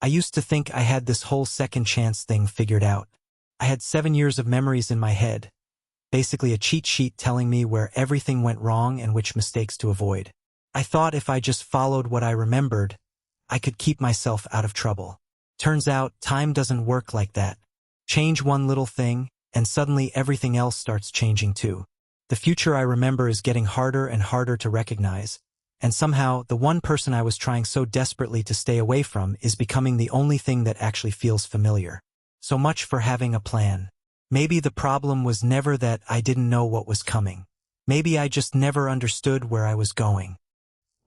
I used to think I had this whole second chance thing figured out. I had 7 years of memories in my head, basically a cheat sheet telling me where everything went wrong and which mistakes to avoid. I thought if I just followed what I remembered, I could keep myself out of trouble. Turns out, time doesn't work like that. Change one little thing, and suddenly everything else starts changing too. The future I remember is getting harder and harder to recognize, and somehow the one person I was trying so desperately to stay away from is becoming the only thing that actually feels familiar. So much for having a plan. Maybe the problem was never that I didn't know what was coming. Maybe I just never understood where I was going.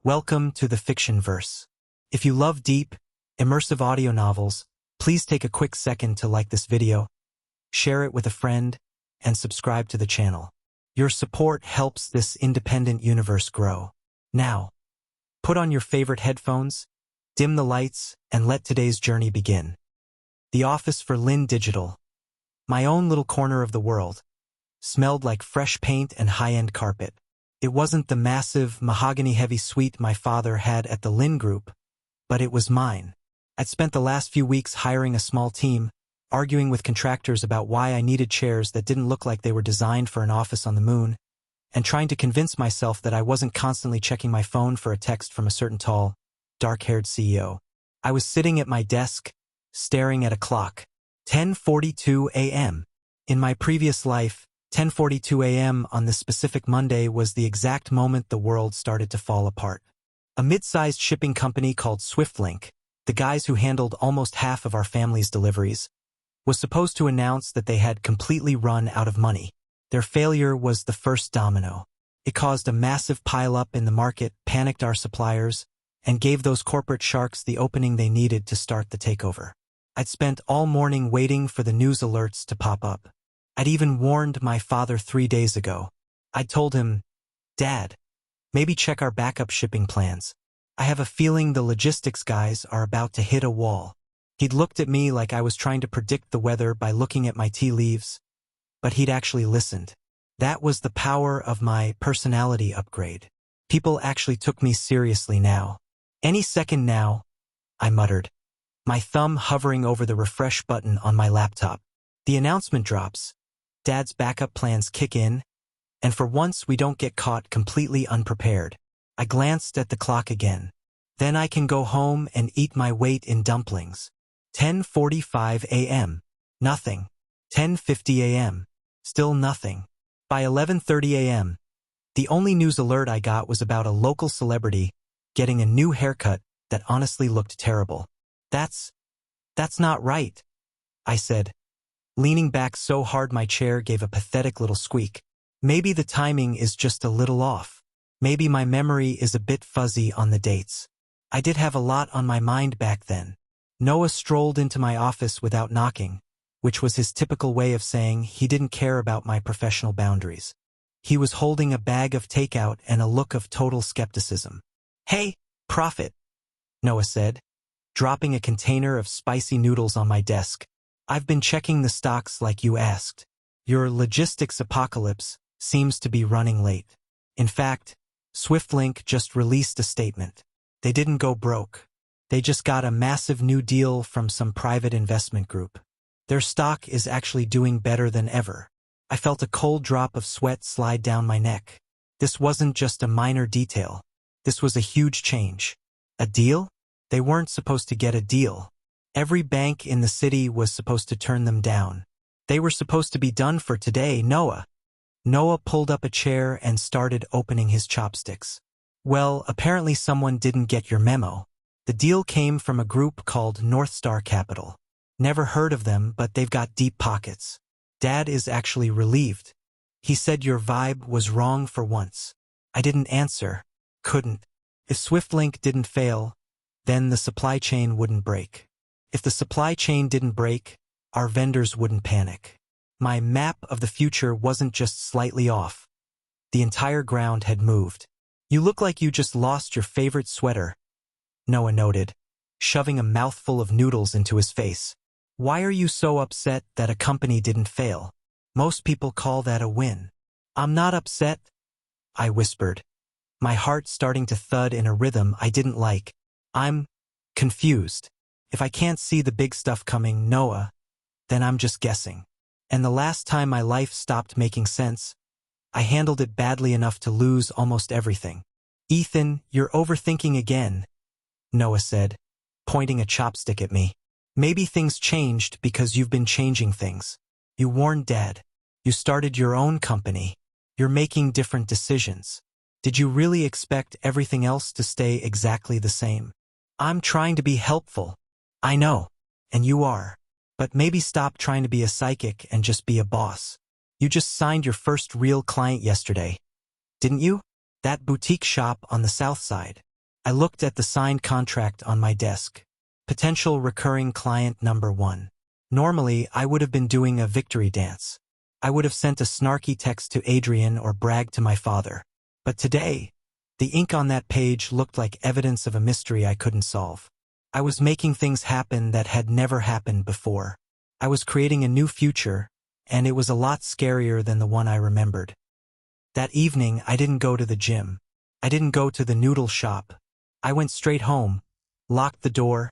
Welcome to the fiction verse. If you love deep, immersive audio novels, please take a quick second to like this video, share it with a friend, and subscribe to the channel. Your support helps this independent universe grow. Now, put on your favorite headphones, dim the lights, and let today's journey begin. The office for Lynn Digital, my own little corner of the world, smelled like fresh paint and high-end carpet. It wasn't the massive, mahogany-heavy suite my father had at the Lynn Group, but it was mine. I'd spent the last few weeks hiring a small team, arguing with contractors about why I needed chairs that didn't look like they were designed for an office on the moon, and trying to convince myself that I wasn't constantly checking my phone for a text from a certain tall, dark-haired CEO. I was sitting at my desk, staring at a clock. 10:42 a.m. In my previous life, 10:42 a.m. on this specific Monday was the exact moment the world started to fall apart. A mid-sized shipping company called SwiftLink, the guys who handled almost half of our family's deliveries, was supposed to announce that they had completely run out of money. Their failure was the first domino. It caused a massive pile-up in the market, panicked our suppliers, and gave those corporate sharks the opening they needed to start the takeover. I'd spent all morning waiting for the news alerts to pop up. I'd even warned my father 3 days ago. I'd told him, "Dad, maybe check our backup shipping plans. I have a feeling the logistics guys are about to hit a wall." He'd looked at me like I was trying to predict the weather by looking at my tea leaves, but he'd actually listened. That was the power of my personality upgrade. People actually took me seriously now. "Any second now," I muttered, my thumb hovering over the refresh button on my laptop. The announcement drops. Dad's backup plans kick in, and for once we don't get caught completely unprepared. I glanced at the clock again. Then I can go home and eat my weight in dumplings. 10:45 a.m. Nothing. 10:50 a.m. Still nothing. By 11:30 a.m., the only news alert I got was about a local celebrity getting a new haircut that honestly looked terrible. That's not right," I said, leaning back so hard my chair gave a pathetic little squeak. Maybe the timing is just a little off. Maybe my memory is a bit fuzzy on the dates. I did have a lot on my mind back then. Noah strolled into my office without knocking, which was his typical way of saying he didn't care about my professional boundaries. He was holding a bag of takeout and a look of total skepticism. "Hey, Prophet," Noah said, dropping a container of spicy noodles on my desk. "I've been checking the stocks like you asked. Your logistics apocalypse seems to be running late. In fact, SwiftLink just released a statement. They didn't go broke. They just got a massive new deal from some private investment group. Their stock is actually doing better than ever." I felt a cold drop of sweat slide down my neck. This wasn't just a minor detail. This was a huge change. A deal? They weren't supposed to get a deal. Every bank in the city was supposed to turn them down. They were supposed to be done for today, Noah. Noah pulled up a chair and started opening his chopsticks. "Well, apparently someone didn't get your memo. The deal came from a group called North Star Capital. Never heard of them, but they've got deep pockets. Dad is actually relieved. He said your vibe was wrong for once." I didn't answer. Couldn't. If SwiftLink didn't fail, then the supply chain wouldn't break. If the supply chain didn't break, our vendors wouldn't panic. My map of the future wasn't just slightly off. The entire ground had moved. "You look like you just lost your favorite sweater," Noah noted, shoving a mouthful of noodles into his face. "Why are you so upset that a company didn't fail? Most people call that a win." "I'm not upset," I whispered, my heart starting to thud in a rhythm I didn't like. "I'm confused." If I can't see the big stuff coming, Noah, then I'm just guessing. And the last time my life stopped making sense, I handled it badly enough to lose almost everything. Ethan, you're overthinking again, Noah said, pointing a chopstick at me. Maybe things changed because you've been changing things. You warned Dad. You started your own company. You're making different decisions. Did you really expect everything else to stay exactly the same? I'm trying to be helpful. I know, and you are. But maybe stop trying to be a psychic and just be a boss. You just signed your first real client yesterday, didn't you? That boutique shop on the south side. I looked at the signed contract on my desk. Potential recurring client number 1. Normally, I would have been doing a victory dance. I would have sent a snarky text to Adrian or bragged to my father. But today, the ink on that page looked like evidence of a mystery I couldn't solve. I was making things happen that had never happened before. I was creating a new future, and it was a lot scarier than the one I remembered. That evening, I didn't go to the gym. I didn't go to the noodle shop. I went straight home, locked the door,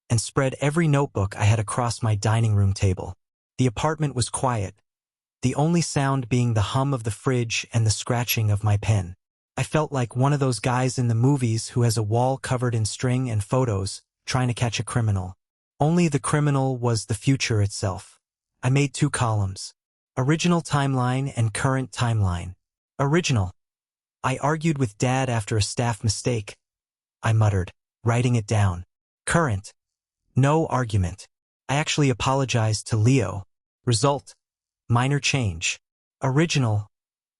and spread every notebook I had across my dining room table. The apartment was quiet, the only sound being the hum of the fridge and the scratching of my pen. I felt like one of those guys in the movies who has a wall covered in string and photos, trying to catch a criminal. Only the criminal was the future itself. I made 2 columns. Original timeline and current timeline. Original. I argued with Dad after a staff mistake, I muttered, writing it down. Current. No argument. I actually apologized to Leo. Result. Minor change. Original.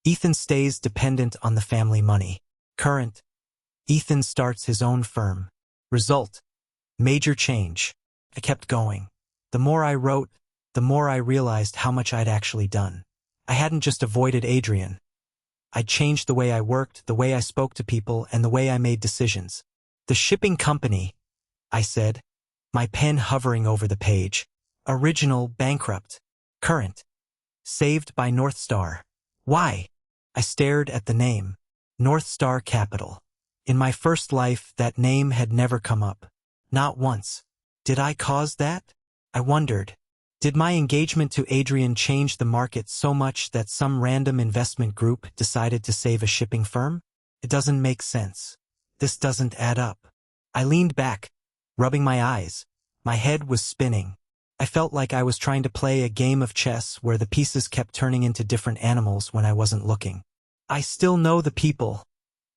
Ethan stays dependent on the family money. Current. Ethan starts his own firm. Result. Major change. I kept going. The more I wrote, the more I realized how much I'd actually done. I hadn't just avoided Adrian. I'd changed the way I worked, the way I spoke to people, and the way I made decisions. The shipping company, I said, my pen hovering over the page. Original bankrupt. Current. Saved by North Star. Why? I stared at the name. North Star Capital. In my first life, that name had never come up. Not once. Did I cause that? I wondered. Did my engagement to Adrian change the market so much that some random investment group decided to save a shipping firm? It doesn't make sense. This doesn't add up. I leaned back, rubbing my eyes. My head was spinning. I felt like I was trying to play a game of chess where the pieces kept turning into different animals when I wasn't looking. I still know the people,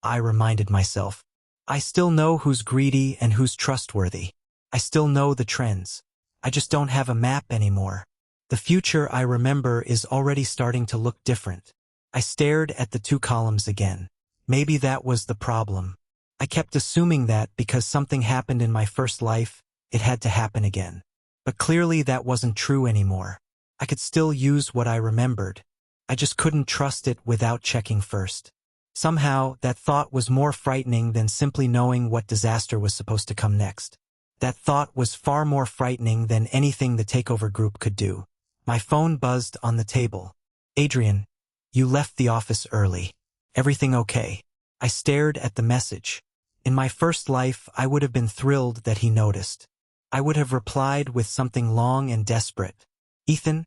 I reminded myself. I still know who's greedy and who's trustworthy. I still know the trends. I just don't have a map anymore. The future I remember is already starting to look different. I stared at the 2 columns again. Maybe that was the problem. I kept assuming that because something happened in my first life, it had to happen again. But clearly that wasn't true anymore. I could still use what I remembered. I just couldn't trust it without checking first. Somehow, that thought was more frightening than simply knowing what disaster was supposed to come next. That thought was far more frightening than anything the takeover group could do. My phone buzzed on the table. Adrian, you left the office early. Everything okay? I stared at the message. In my first life, I would have been thrilled that he noticed. I would have replied with something long and desperate. Ethan,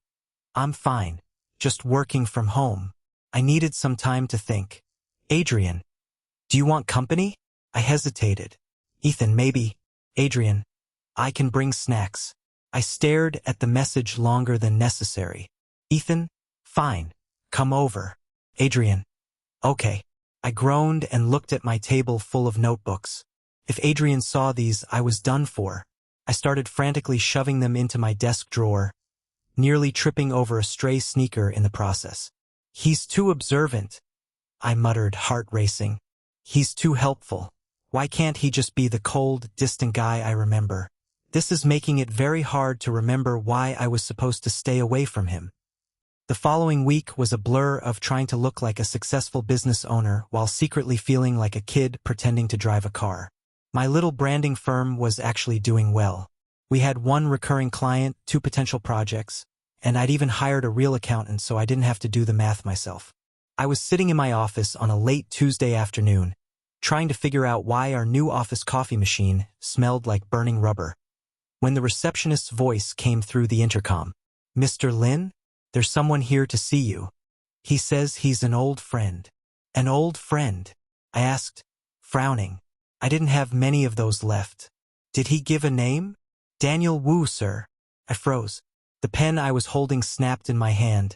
I'm fine. Just working from home. I needed some time to think. Adrian, do you want company? I hesitated. Ethan, maybe. Adrian, I can bring snacks. I stared at the message longer than necessary. Ethan, fine. Come over. Adrian, okay. I groaned and looked at my table full of notebooks. If Adrian saw these, I was done for. I started frantically shoving them into my desk drawer, nearly tripping over a stray sneaker in the process. He's too observant, I muttered, heart racing. He's too helpful. Why can't he just be the cold, distant guy I remember? This is making it very hard to remember why I was supposed to stay away from him. The following week was a blur of trying to look like a successful business owner while secretly feeling like a kid pretending to drive a car. My little branding firm was actually doing well. We had 1 recurring client, 2 potential projects, and I'd even hired a real accountant so I didn't have to do the math myself. I was sitting in my office on a late Tuesday afternoon, trying to figure out why our new office coffee machine smelled like burning rubber. when the receptionist's voice came through the intercom. "Mr. Lin? There's someone here to see you. He says he's an old friend." "An old friend?" I asked, frowning. I didn't have many of those left. "Did he give a name?" "Daniel Wu, sir." I froze. The pen I was holding snapped in my hand,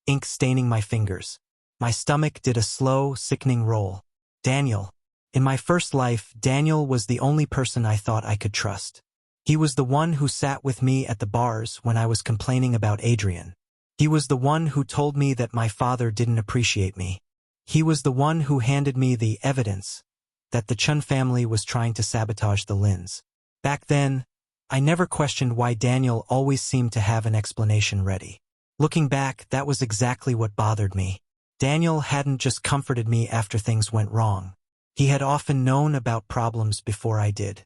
ink staining my fingers. My stomach did a slow, sickening roll. Daniel. In my first life, Daniel was the only person I thought I could trust. He was the one who sat with me at the bars when I was complaining about Adrian. He was the one who told me that my father didn't appreciate me. He was the one who handed me the evidence that the Chen family was trying to sabotage the Lins. Back then, I never questioned why Daniel always seemed to have an explanation ready. Looking back, that was exactly what bothered me. Daniel hadn't just comforted me after things went wrong. He had often known about problems before I did.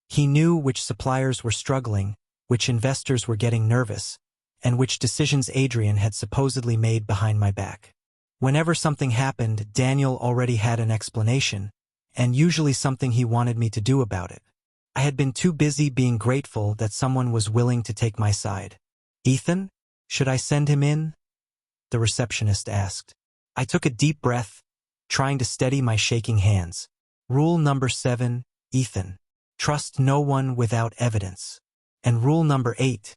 He knew which suppliers were struggling, which investors were getting nervous, and which decisions Adrian had supposedly made behind my back. Whenever something happened, Daniel already had an explanation, and usually something he wanted me to do about it. I had been too busy being grateful that someone was willing to take my side. "Ethan? Should I send him in?" the receptionist asked. I took a deep breath, trying to steady my shaking hands. Rule number 7, Ethan. Trust no one without evidence. And rule number 8.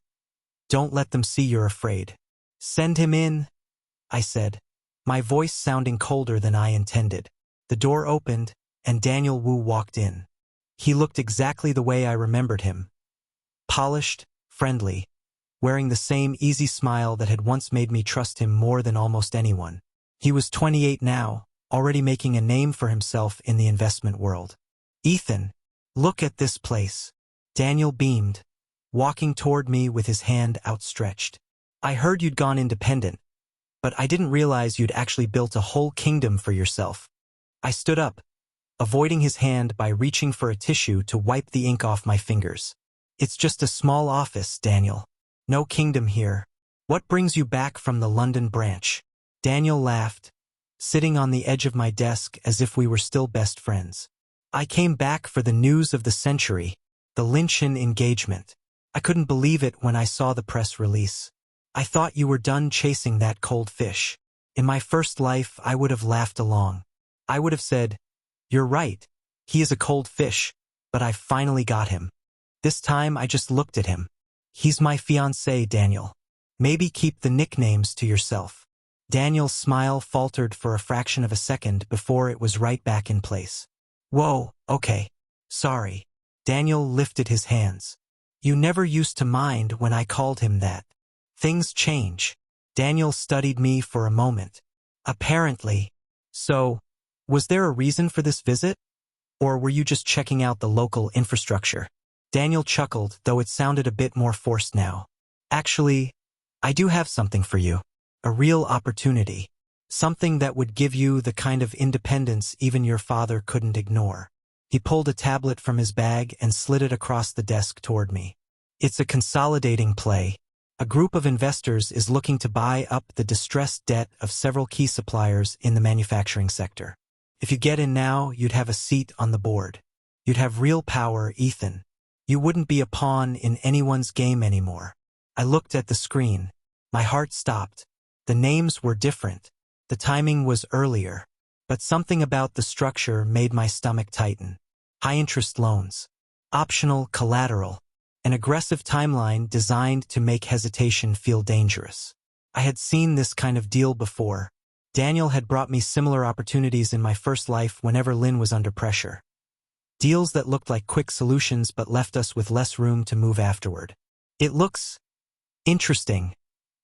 Don't let them see you're afraid. "Send him in," I said, my voice sounding colder than I intended. The door opened, and Daniel Wu walked in. He looked exactly the way I remembered him. Polished, friendly, wearing the same easy smile that had once made me trust him more than almost anyone. He was 28 now, already making a name for himself in the investment world. "Ethan, look at this place." Daniel beamed, walking toward me with his hand outstretched. "I heard you'd gone independent, but I didn't realize you'd actually built a whole kingdom for yourself." I stood up, avoiding his hand by reaching for a tissue to wipe the ink off my fingers. "It's just a small office, Daniel. No kingdom here. What brings you back from the London branch?" Daniel laughed, sitting on the edge of my desk as if we were still best friends. "I came back for the news of the century, the Lynchian engagement. I couldn't believe it when I saw the press release. I thought you were done chasing that cold fish. In my first life, I would have laughed along. I would have said, 'You're right, he is a cold fish, but I finally got him.' This time I just looked at him. He's my fiancé, Daniel. Maybe keep the nicknames to yourself." Daniel's smile faltered for a fraction of a second before it was right back in place. "Whoa, okay. Sorry." Daniel lifted his hands. "You never used to mind when I called him that. Things change." Daniel studied me for a moment. "Apparently. So, was there a reason for this visit? Or were you just checking out the local infrastructure?" Daniel chuckled, though it sounded a bit more forced now. "Actually, I do have something for you. A real opportunity. Something that would give you the kind of independence even your father couldn't ignore." He pulled a tablet from his bag and slid it across the desk toward me. "It's a consolidating play. A group of investors is looking to buy up the distressed debt of several key suppliers in the manufacturing sector. If you get in now, you'd have a seat on the board. You'd have real power, Ethan. You wouldn't be a pawn in anyone's game anymore." I looked at the screen. My heart stopped. The names were different. The timing was earlier. But something about the structure made my stomach tighten. High-interest loans. Optional collateral. An aggressive timeline designed to make hesitation feel dangerous. I had seen this kind of deal before. Daniel had brought me similar opportunities in my first life whenever Lin was under pressure. Deals that looked like quick solutions but left us with less room to move afterward. "It looks interesting,"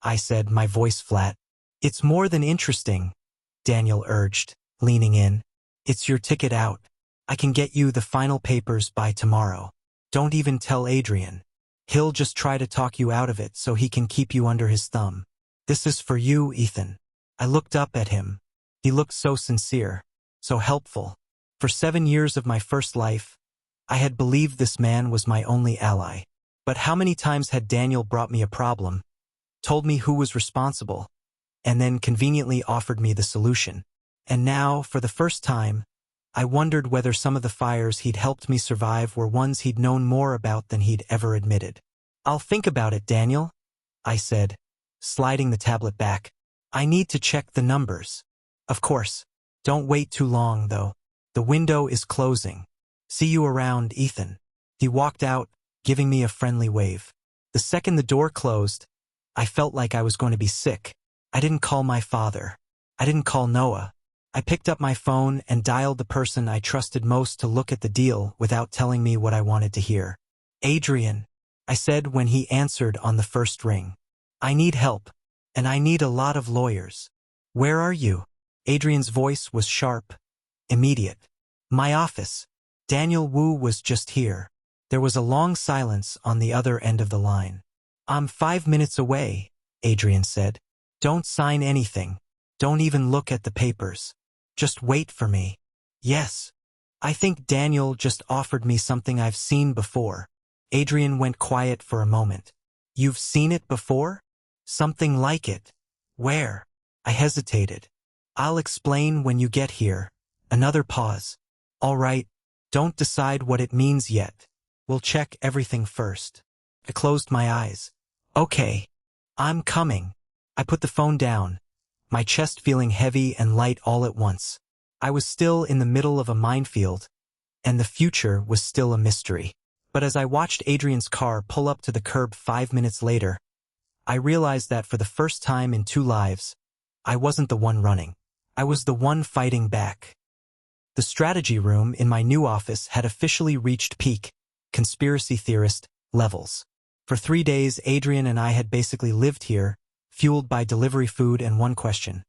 I said, my voice flat. "It's more than interesting," Daniel urged, leaning in. "It's your ticket out. I can get you the final papers by tomorrow. Don't even tell Adrian. He'll just try to talk you out of it so he can keep you under his thumb. This is for you, Ethan." I looked up at him. He looked so sincere, so helpful. For 7 years of my first life, I had believed this man was my only ally. But how many times had Daniel brought me a problem, told me who was responsible, and then conveniently offered me the solution? And now, for the first time, I wondered whether some of the fires he'd helped me survive were ones he'd known more about than he'd ever admitted. "I'll think about it, Daniel," I said, sliding the tablet back. "I need to check the numbers." "Of course. Don't wait too long, though. The window is closing. See you around, Ethan." He walked out, giving me a friendly wave. The second the door closed, I felt like I was going to be sick. I didn't call my father. I didn't call Noah. I picked up my phone and dialed the person I trusted most to look at the deal without telling me what I wanted to hear. "Adrian," I said when he answered on the first ring. "I need help, and I need a lot of lawyers." "Where are you?" Adrian's voice was sharp, immediate. "My office. Daniel Wu was just here." There was a long silence on the other end of the line. "I'm 5 minutes away," Adrian said. "Don't sign anything. Don't even look at the papers. Just wait for me." "Yes. I think Daniel just offered me something I've seen before." Adrian went quiet for a moment. "You've seen it before?" "Something like it." "Where?" I hesitated. "I'll explain when you get here." Another pause. "All right, don't decide what it means yet. We'll check everything first." I closed my eyes. "Okay. I'm coming." I put the phone down, my chest feeling heavy and light all at once. I was still in the middle of a minefield, and the future was still a mystery. But as I watched Adrian's car pull up to the curb 5 minutes later, I realized that for the first time in 2 lives, I wasn't the one running. I was the one fighting back. The strategy room in my new office had officially reached peak conspiracy theorist levels. For 3 days, Adrian and I had basically lived here, fueled by delivery food and one question: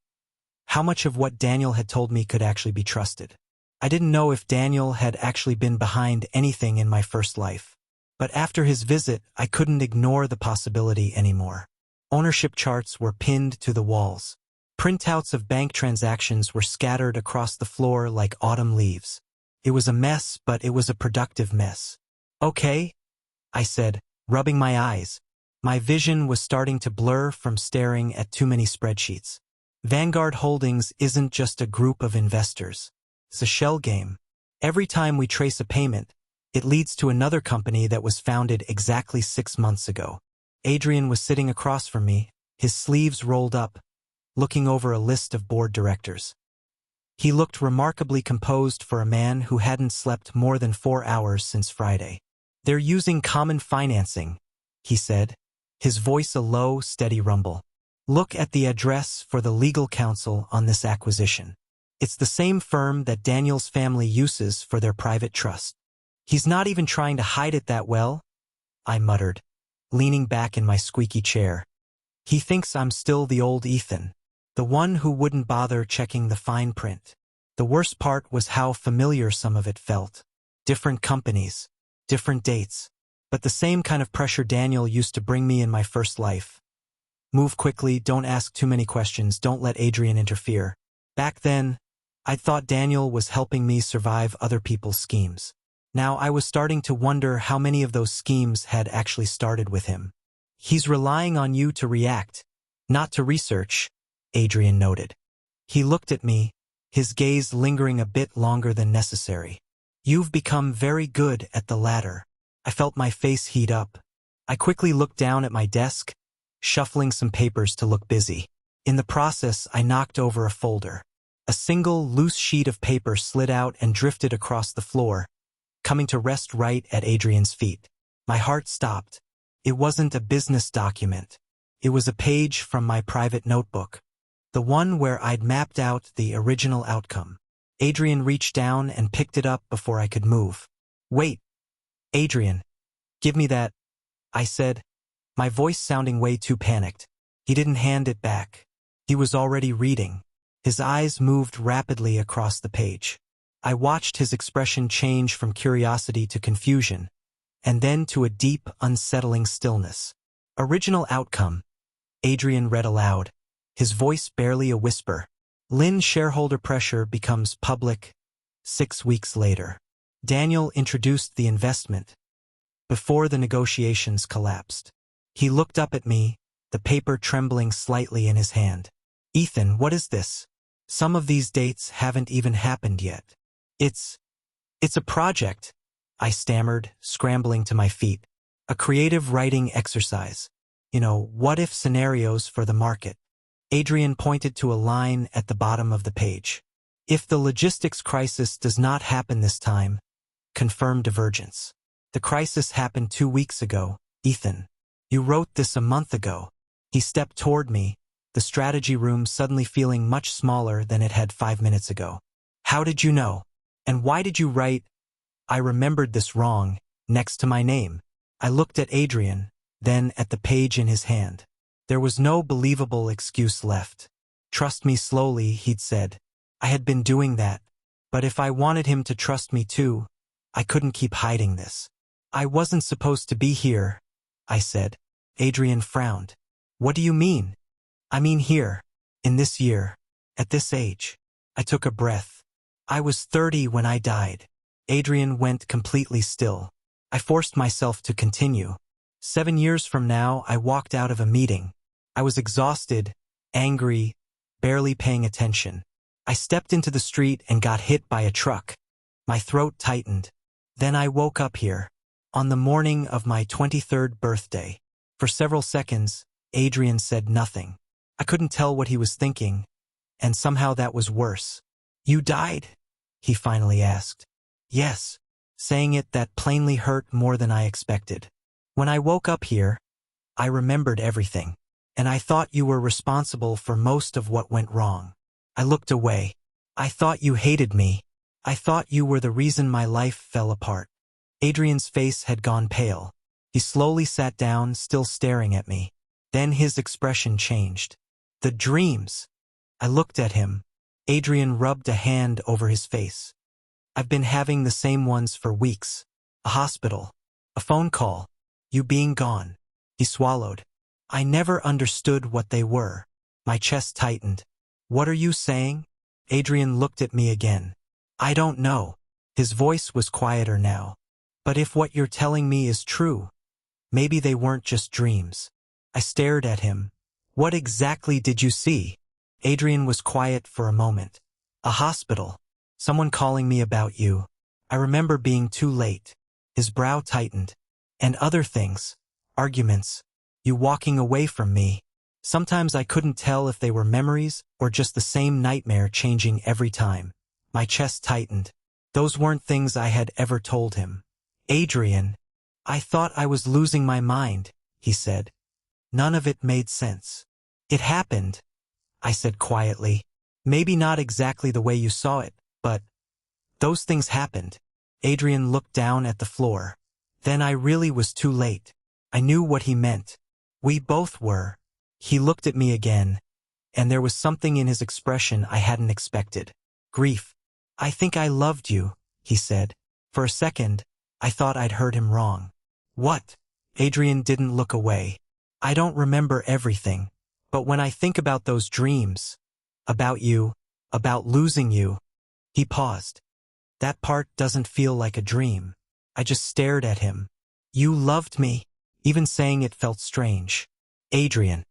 how much of what Daniel had told me could actually be trusted? I didn't know if Daniel had actually been behind anything in my first life. But after his visit, I couldn't ignore the possibility anymore. Ownership charts were pinned to the walls. Printouts of bank transactions were scattered across the floor like autumn leaves. It was a mess, but it was a productive mess. "Okay," I said, rubbing my eyes. My vision was starting to blur from staring at too many spreadsheets. Vanguard Holdings isn't just a group of investors. It's a shell game. Every time we trace a payment, it leads to another company that was founded exactly 6 months ago. Adrian was sitting across from me, his sleeves rolled up, looking over a list of board directors. He looked remarkably composed for a man who hadn't slept more than 4 hours since Friday. "They're using common financing," he said, his voice a low, steady rumble. "Look at the address for the legal counsel on this acquisition. It's the same firm that Daniel's family uses for their private trust." "He's not even trying to hide it that well," I muttered, leaning back in my squeaky chair. "He thinks I'm still the old Ethan, the one who wouldn't bother checking the fine print." The worst part was how familiar some of it felt. Different companies, different dates, but the same kind of pressure Daniel used to bring me in my first life. Move quickly, don't ask too many questions, don't let Adrian interfere. Back then, I thought Daniel was helping me survive other people's schemes. Now I was starting to wonder how many of those schemes had actually started with him. "He's relying on you to react, not to research," Adrian noted. He looked at me, his gaze lingering a bit longer than necessary. "You've become very good at the latter." I felt my face heat up. I quickly looked down at my desk, shuffling some papers to look busy. In the process, I knocked over a folder. A single loose sheet of paper slid out and drifted across the floor, coming to rest right at Adrian's feet. My heart stopped. It wasn't a business document. It was a page from my private notebook, the one where I'd mapped out the original outcome. Adrian reached down and picked it up before I could move. "Wait, Adrian, give me that," I said, my voice sounding way too panicked. He didn't hand it back. He was already reading. His eyes moved rapidly across the page. I watched his expression change from curiosity to confusion, and then to a deep, unsettling stillness. "Original outcome," Adrian read aloud, his voice barely a whisper. "Lin shareholder pressure becomes public 6 weeks later. Daniel introduced the investment before the negotiations collapsed." He looked up at me, the paper trembling slightly in his hand. "Ethan, what is this? Some of these dates haven't even happened yet." It's a project, I stammered, scrambling to my feet. A creative writing exercise. What-if scenarios for the market. Adrian pointed to a line at the bottom of the page. If the logistics crisis does not happen this time, confirm divergence. The crisis happened 2 weeks ago, Ethan. You wrote this a month ago. He stepped toward me, the strategy room suddenly feeling much smaller than it had 5 minutes ago. How did you know? And why did you write? I remembered this wrong, next to my name. I looked at Adrian, then at the page in his hand. There was no believable excuse left. Trust me slowly, he'd said. I had been doing that, but if I wanted him to trust me too, I couldn't keep hiding this. I wasn't supposed to be here, I said. Adrian frowned. What do you mean? I mean here, in this year, at this age. I took a breath. I was 30 when I died. Adrian went completely still. I forced myself to continue. 7 years from now, I walked out of a meeting. I was exhausted, angry, barely paying attention. I stepped into the street and got hit by a truck. My throat tightened. Then I woke up here, on the morning of my 23rd birthday. For several seconds, Adrian said nothing. I couldn't tell what he was thinking, and somehow that was worse. You died? He finally asked. Yes. Saying it that plainly hurt more than I expected. When I woke up here, I remembered everything, and I thought you were responsible for most of what went wrong. I looked away. I thought you hated me. I thought you were the reason my life fell apart. Adrian's face had gone pale. He slowly sat down, still staring at me. Then his expression changed. The dreams. I looked at him. Adrian rubbed a hand over his face. I've been having the same ones for weeks. A hospital. A phone call. You being gone. He swallowed. I never understood what they were. My chest tightened. What are you saying? Adrian looked at me again. I don't know. His voice was quieter now. But if what you're telling me is true, maybe they weren't just dreams. I stared at him. What exactly did you see? Adrian was quiet for a moment. A hospital. Someone calling me about you. I remember being too late. His brow tightened. And other things. Arguments. You walking away from me. Sometimes I couldn't tell if they were memories or just the same nightmare changing every time. My chest tightened. Those weren't things I had ever told him. Adrian, I thought I was losing my mind, he said. None of it made sense. It happened, I said quietly. Maybe not exactly the way you saw it, but those things happened. Adrian looked down at the floor. Then I really was too late. I knew what he meant. We both were. He looked at me again, and there was something in his expression I hadn't expected. Grief. I think I loved you, he said. For a second, I thought I'd heard him wrong. What? Adrian didn't look away. I don't remember everything, but when I think about those dreams, about you, about losing you, he paused. That part doesn't feel like a dream. I just stared at him. You loved me. Even saying it felt strange. Adrian.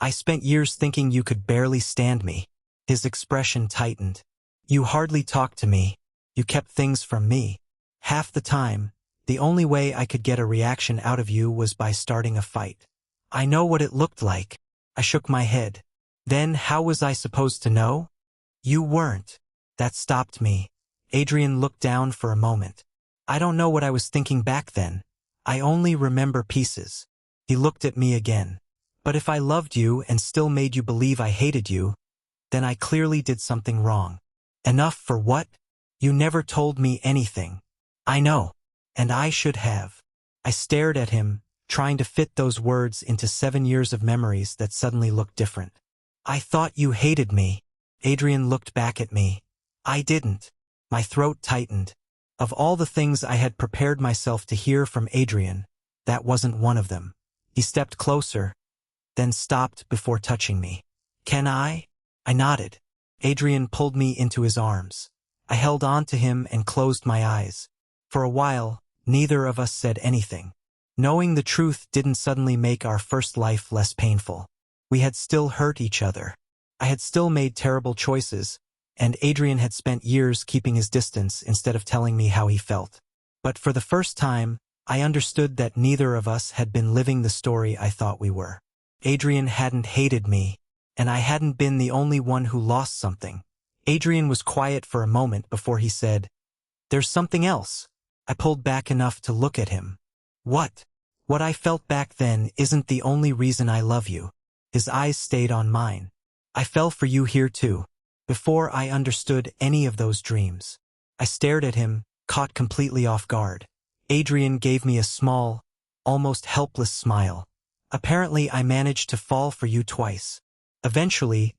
I spent years thinking you could barely stand me. His expression tightened. You hardly talked to me. You kept things from me. Half the time, the only way I could get a reaction out of you was by starting a fight. I know what it looked like. I shook my head. Then how was I supposed to know? You weren't. That stopped me. Adrian looked down for a moment. I don't know what I was thinking back then. I only remember pieces. He looked at me again. But if I loved you and still made you believe I hated you, then I clearly did something wrong. Enough for what? You never told me anything. I know. And I should have. I stared at him, trying to fit those words into 7 years of memories that suddenly looked different. I thought you hated me. Adrian looked back at me. I didn't. My throat tightened. Of all the things I had prepared myself to hear from Adrian, that wasn't one of them. He stepped closer, then stopped before touching me. Can I? I nodded. Adrian pulled me into his arms. I held on to him and closed my eyes. For a while, neither of us said anything. Knowing the truth didn't suddenly make our first life less painful. We had still hurt each other. I had still made terrible choices, and Adrian had spent years keeping his distance instead of telling me how he felt. But for the first time, I understood that neither of us had been living the story I thought we were. Adrian hadn't hated me, and I hadn't been the only one who lost something. Adrian was quiet for a moment before he said, "There's something else." I pulled back enough to look at him. "What?" "What I felt back then isn't the only reason I love you." His eyes stayed on mine. "I fell for you here too, before I understood any of those dreams." I stared at him, caught completely off guard. Adrian gave me a small, almost helpless smile. "Apparently I managed to fall for you twice." Eventually,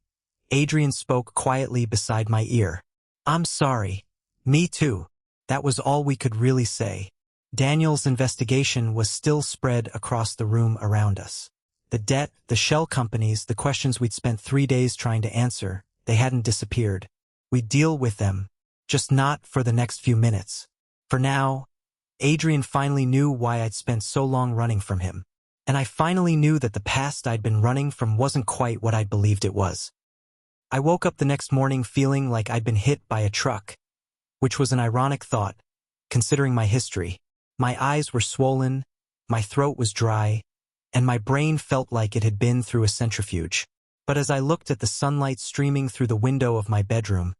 Adrian spoke quietly beside my ear. "I'm sorry." "Me too." That was all we could really say. Daniel's investigation was still spread across the room around us. The debt, the shell companies, the questions we'd spent 3 days trying to answer, they hadn't disappeared. We'd deal with them, just not for the next few minutes. For now, Adrian finally knew why I'd spent so long running from him. And I finally knew that the past I'd been running from wasn't quite what I'd believed it was. I woke up the next morning feeling like I'd been hit by a truck, which was an ironic thought, considering my history. My eyes were swollen, my throat was dry, and my brain felt like it had been through a centrifuge. But as I looked at the sunlight streaming through the window of my bedroom,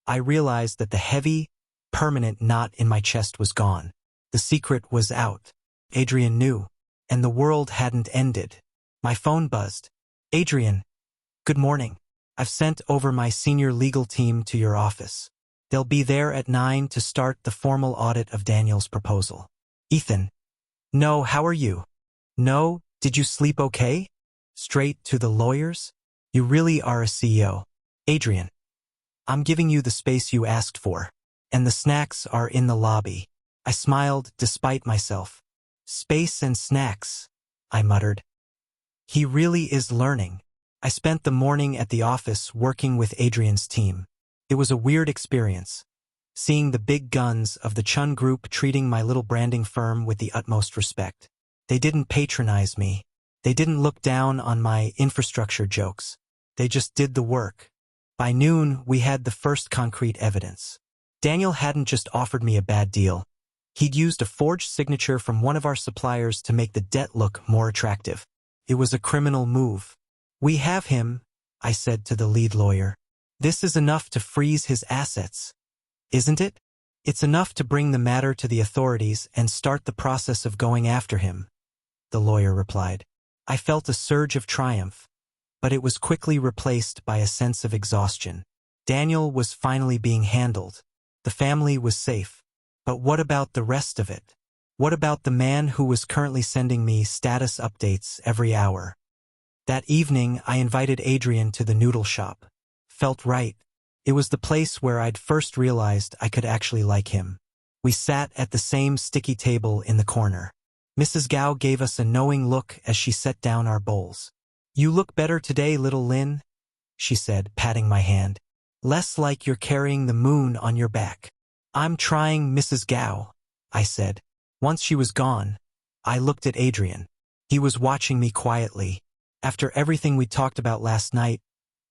I realized that the heavy, permanent knot in my chest was gone. The secret was out. Adrian knew, and the world hadn't ended. My phone buzzed. "Adrian, good morning. I've sent over my senior legal team to your office. They'll be there at 9 to start the formal audit of Daniel's proposal." "Ethan." "No, how are you?" "No, did you sleep okay?" "Straight to the lawyers?" "You really are a CEO." "Adrian, I'm giving you the space you asked for, and the snacks are in the lobby." I smiled despite myself. "Space and snacks," I muttered. He really is learning. I spent the morning at the office working with Adrian's team. It was a weird experience, seeing the big guns of the Chen Group treating my little branding firm with the utmost respect. They didn't patronize me. They didn't look down on my infrastructure jokes. They just did the work. By noon, we had the first concrete evidence. Daniel hadn't just offered me a bad deal. He'd used a forged signature from one of our suppliers to make the debt look more attractive. It was a criminal move. "We have him," I said to the lead lawyer. "This is enough to freeze his assets, isn't it?" "It's enough to bring the matter to the authorities and start the process of going after him," the lawyer replied. I felt a surge of triumph, but it was quickly replaced by a sense of exhaustion. Daniel was finally being handled. The family was safe. But what about the rest of it? What about the man who was currently sending me status updates every hour? That evening, I invited Adrian to the noodle shop. Felt right. It was the place where I'd first realized I could actually like him. We sat at the same sticky table in the corner. Mrs. Gao gave us a knowing look as she set down our bowls. "You look better today, little Lin," she said, patting my hand. "Less like you're carrying the moon on your back." "I'm trying, Mrs. Gao," I said. Once she was gone, I looked at Adrian. He was watching me quietly. After everything we talked about last night,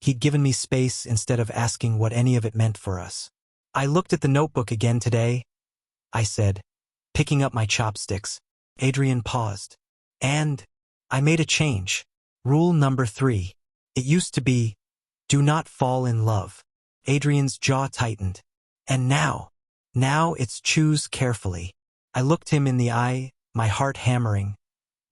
he'd given me space instead of asking what any of it meant for us. "I looked at the notebook again today," I said, picking up my chopsticks. Adrian paused. "And I made a change. Rule number 3. It used to be, do not fall in love." Adrian's jaw tightened. "And now it's choose carefully." I looked him in the eye, my heart hammering,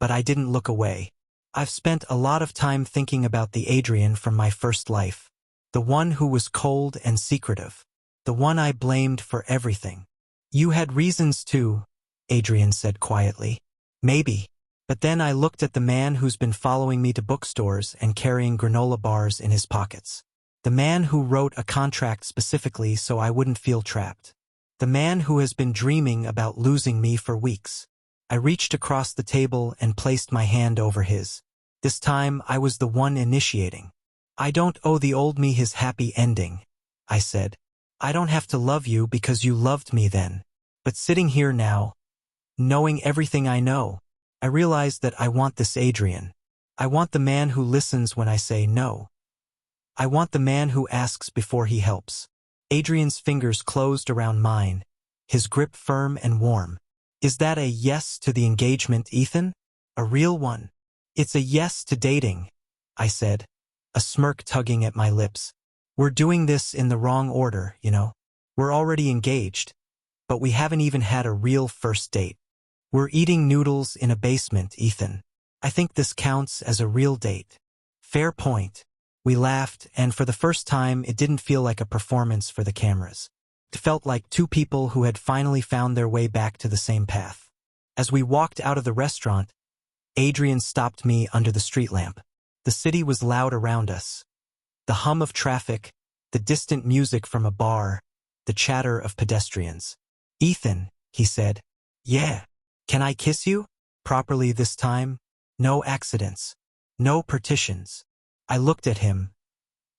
but I didn't look away. I've spent a lot of time thinking about the Adrian from my first life. The one who was cold and secretive. The one I blamed for everything. "You had reasons too," Adrian said quietly. "Maybe. But then I looked at the man who's been following me to bookstores and carrying granola bars in his pockets. The man who wrote a contract specifically so I wouldn't feel trapped. The man who has been dreaming about losing me for weeks." I reached across the table and placed my hand over his. This time I was the one initiating. "I don't owe the old me his happy ending," I said. "I don't have to love you because you loved me then. But sitting here now, knowing everything I know, I realize that I want this Adrian. I want the man who listens when I say no. I want the man who asks before he helps. Adrian's fingers closed around mine, his grip firm and warm. Is that a yes to the engagement, Ethan? A real one? It's a yes to dating, I said, a smirk tugging at my lips. We're doing this in the wrong order, you know. We're already engaged, but we haven't even had a real first date. We're eating noodles in a basement, Ethan. I think this counts as a real date. Fair point. We laughed, and for the first time, it didn't feel like a performance for the cameras. It felt like two people who had finally found their way back to the same path. As we walked out of the restaurant, Adrian stopped me under the street lamp. The city was loud around us. The hum of traffic, the distant music from a bar, the chatter of pedestrians. Ethan, he said. Yeah. Can I kiss you? Properly this time? No accidents. No partitions. I looked at him.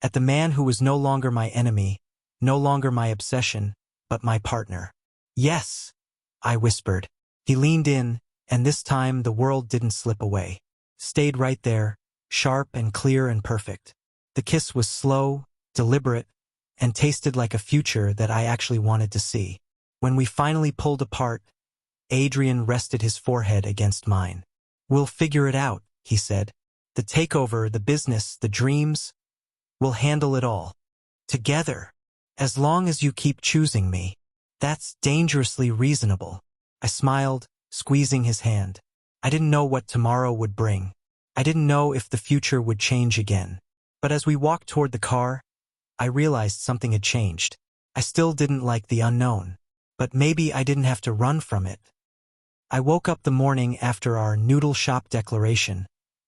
At the man who was no longer my enemy, no longer my obsession, but my partner. Yes, I whispered. He leaned in, and this time the world didn't slip away. Stayed right there, sharp and clear and perfect. The kiss was slow, deliberate, and tasted like a future that I actually wanted to see. When we finally pulled apart, Adrian rested his forehead against mine. We'll figure it out, he said. The takeover, the business, the dreams, we'll handle it all. Together. As long as you keep choosing me. That's dangerously reasonable. I smiled, squeezing his hand. I didn't know what tomorrow would bring. I didn't know if the future would change again. But as we walked toward the car, I realized something had changed. I still didn't like the unknown. But maybe I didn't have to run from it. I woke up the morning after our noodle shop declaration,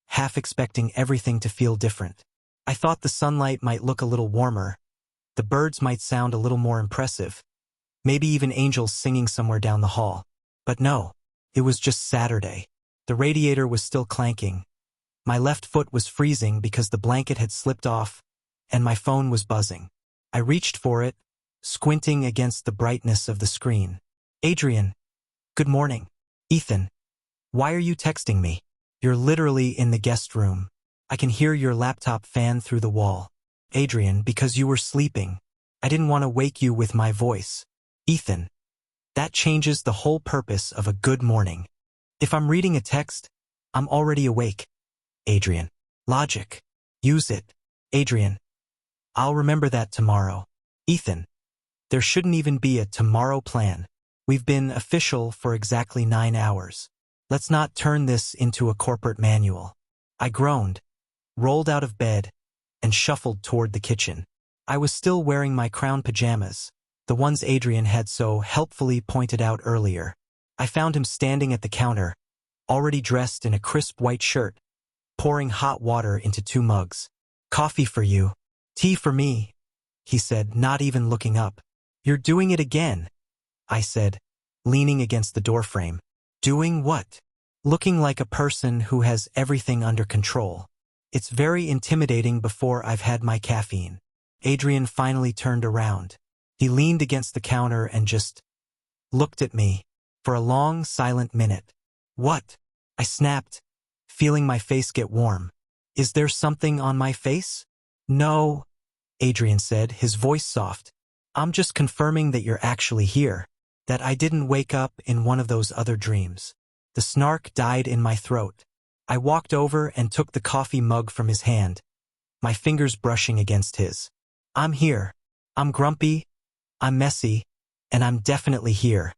half expecting everything to feel different. I thought the sunlight might look a little warmer, the birds might sound a little more impressive, maybe even angels singing somewhere down the hall. But no, it was just Saturday. The radiator was still clanking. My left foot was freezing because the blanket had slipped off, and my phone was buzzing. I reached for it, squinting against the brightness of the screen. Adrian. Good morning. Ethan. Why are you texting me? You're literally in the guest room. I can hear your laptop fan through the wall. Adrian, because you were sleeping. I didn't want to wake you with my voice. Ethan. That changes the whole purpose of a good morning. If I'm reading a text, I'm already awake. Adrian. Logic. Use it. Adrian. I'll remember that tomorrow. Ethan. There shouldn't even be a tomorrow plan. We've been official for exactly 9 hours. Let's not turn this into a corporate manual. I groaned, rolled out of bed, and shuffled toward the kitchen. I was still wearing my crown pajamas, the ones Adrian had so helpfully pointed out earlier. I found him standing at the counter, already dressed in a crisp white shirt, pouring hot water into 2 mugs. Coffee for you. Tea for me, he said, not even looking up. You're doing it again, I said, leaning against the doorframe. Doing what? Looking like a person who has everything under control. It's very intimidating before I've had my caffeine. Adrian finally turned around. He leaned against the counter and just looked at me for a long, silent minute. What? I snapped, feeling my face get warm. Is there something on my face? No, Adrian said, his voice soft. I'm just confirming that you're actually here, that I didn't wake up in one of those other dreams. The snark died in my throat. I walked over and took the coffee mug from his hand, my fingers brushing against his. I'm here. I'm grumpy, I'm messy, and I'm definitely here.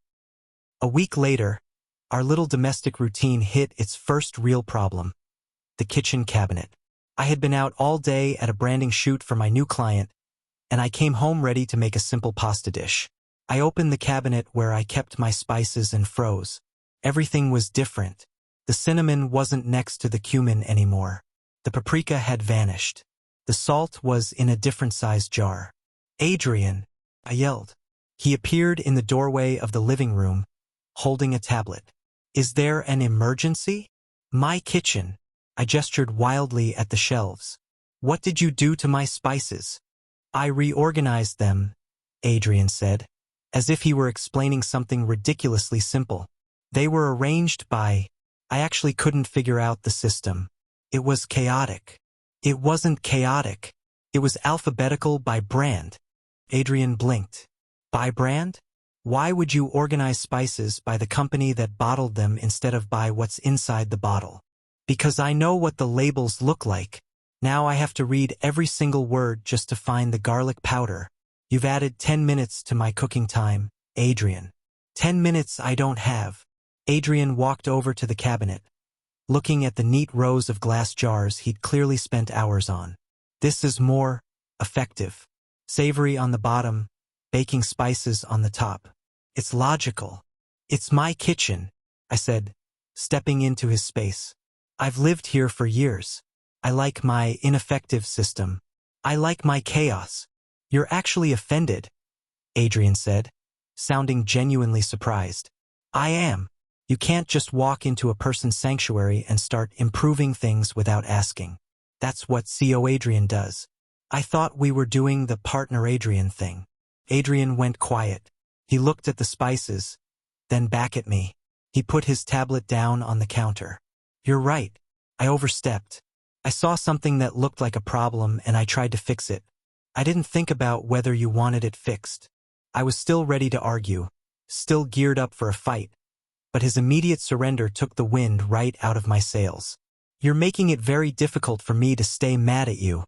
A week later, our little domestic routine hit its first real problem. The kitchen cabinet. I had been out all day at a branding shoot for my new client, and I came home ready to make a simple pasta dish. I opened the cabinet where I kept my spices and froze. Everything was different. The cinnamon wasn't next to the cumin anymore. The paprika had vanished. The salt was in a different sized jar. Adrian, I yelled. He appeared in the doorway of the living room, holding a tablet. Is there an emergency? My kitchen. I gestured wildly at the shelves. What did you do to my spices? I reorganized them, Adrian said, as if he were explaining something ridiculously simple. They were arranged by... I actually couldn't figure out the system. It was chaotic. It wasn't chaotic. It was alphabetical by brand. Adrian blinked. By brand? Why would you organize spices by the company that bottled them instead of by what's inside the bottle? Because I know what the labels look like. Now I have to read every single word just to find the garlic powder. You've added 10 minutes to my cooking time, Adrian. 10 minutes I don't have. Adrian walked over to the cabinet, looking at the neat rows of glass jars he'd clearly spent hours on. This is more effective. Savory on the bottom, baking spices on the top. It's logical. It's my kitchen, I said, stepping into his space. I've lived here for years. I like my ineffective system. I like my chaos. You're actually offended, Adrian said, sounding genuinely surprised. I am. You can't just walk into a person's sanctuary and start improving things without asking. That's what CO Adrian does. I thought we were doing the partner Adrian thing. Adrian went quiet. He looked at the spices, then back at me. He put his tablet down on the counter. You're right. I overstepped. I saw something that looked like a problem and I tried to fix it. I didn't think about whether you wanted it fixed. I was still ready to argue, still geared up for a fight, but his immediate surrender took the wind right out of my sails. You're making it very difficult for me to stay mad at you,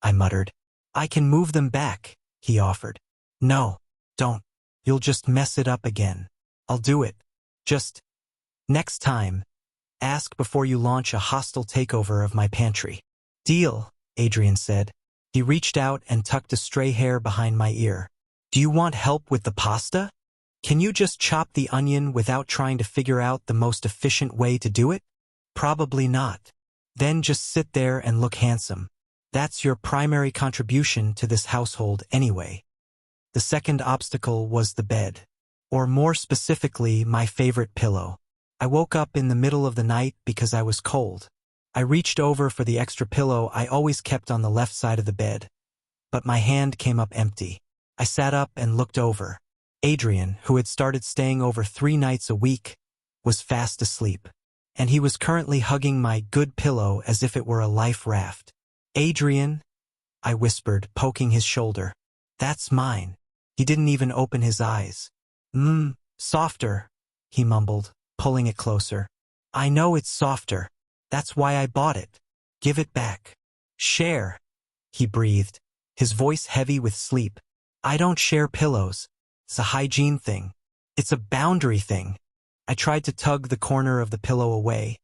I muttered. I can move them back, he offered. No, don't. You'll just mess it up again. I'll do it. Just next time, ask before you launch a hostile takeover of my pantry. Deal, Adrian said. He reached out and tucked a stray hair behind my ear. Do you want help with the pasta? Can you just chop the onion without trying to figure out the most efficient way to do it? Probably not. Then just sit there and look handsome. That's your primary contribution to this household anyway. The second obstacle was the bed. Or more specifically, my favorite pillow. I woke up in the middle of the night because I was cold. I reached over for the extra pillow I always kept on the left side of the bed, but my hand came up empty. I sat up and looked over. Adrian, who had started staying over 3 nights a week, was fast asleep, and he was currently hugging my good pillow as if it were a life raft. Adrian, I whispered, poking his shoulder. That's mine. He didn't even open his eyes. Softer, he mumbled, pulling it closer. I know it's softer. That's why I bought it. Give it back. Share, he breathed, his voice heavy with sleep. I don't share pillows. It's a hygiene thing. It's a boundary thing. I tried to tug the corner of the pillow away,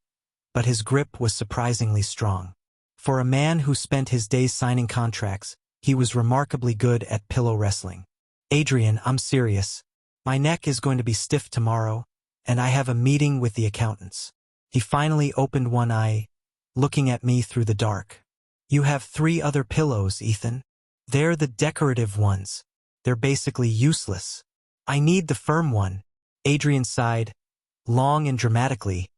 but his grip was surprisingly strong. For a man who spent his days signing contracts, he was remarkably good at pillow wrestling. Adrian, I'm serious. My neck is going to be stiff tomorrow, and I have a meeting with the accountants. He finally opened one eye, looking at me through the dark. You have 3 other pillows, Ethan. They're the decorative ones. They're basically useless. I need the firm one. Adrian sighed, long and dramatically,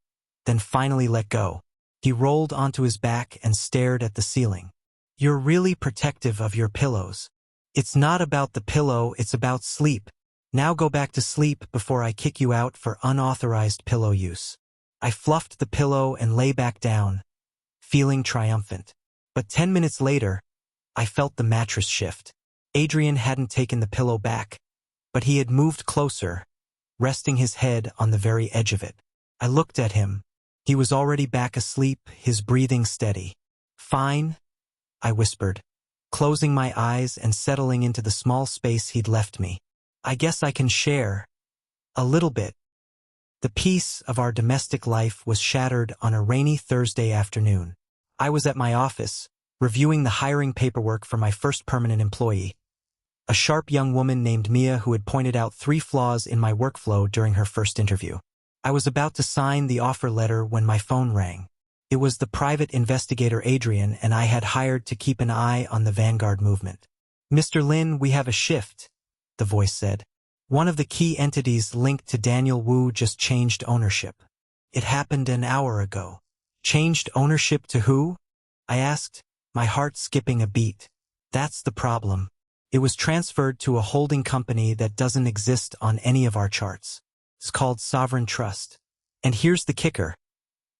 then finally let go. He rolled onto his back and stared at the ceiling. You're really protective of your pillows. It's not about the pillow, it's about sleep. Now go back to sleep before I kick you out for unauthorized pillow use. I fluffed the pillow and lay back down, feeling triumphant. But 10 minutes later, I felt the mattress shift. Adrian hadn't taken the pillow back, but he had moved closer, resting his head on the very edge of it. I looked at him. He was already back asleep, his breathing steady. Fine, I whispered, closing my eyes and settling into the small space he'd left me. I guess I can share. A little bit. The peace of our domestic life was shattered on a rainy Thursday afternoon. I was at my office, reviewing the hiring paperwork for my first permanent employee, a sharp young woman named Mia who had pointed out 3 flaws in my workflow during her first interview. I was about to sign the offer letter when my phone rang. It was the private investigator Adrian, and I had hired to keep an eye on the vanguard movement. Mr. Lin, we have a shift, the voice said. One of the key entities linked to Daniel Wu just changed ownership. It happened an hour ago. Changed ownership to who? I asked, my heart skipping a beat. That's the problem. It was transferred to a holding company that doesn't exist on any of our charts. It's called Sovereign Trust. And here's the kicker.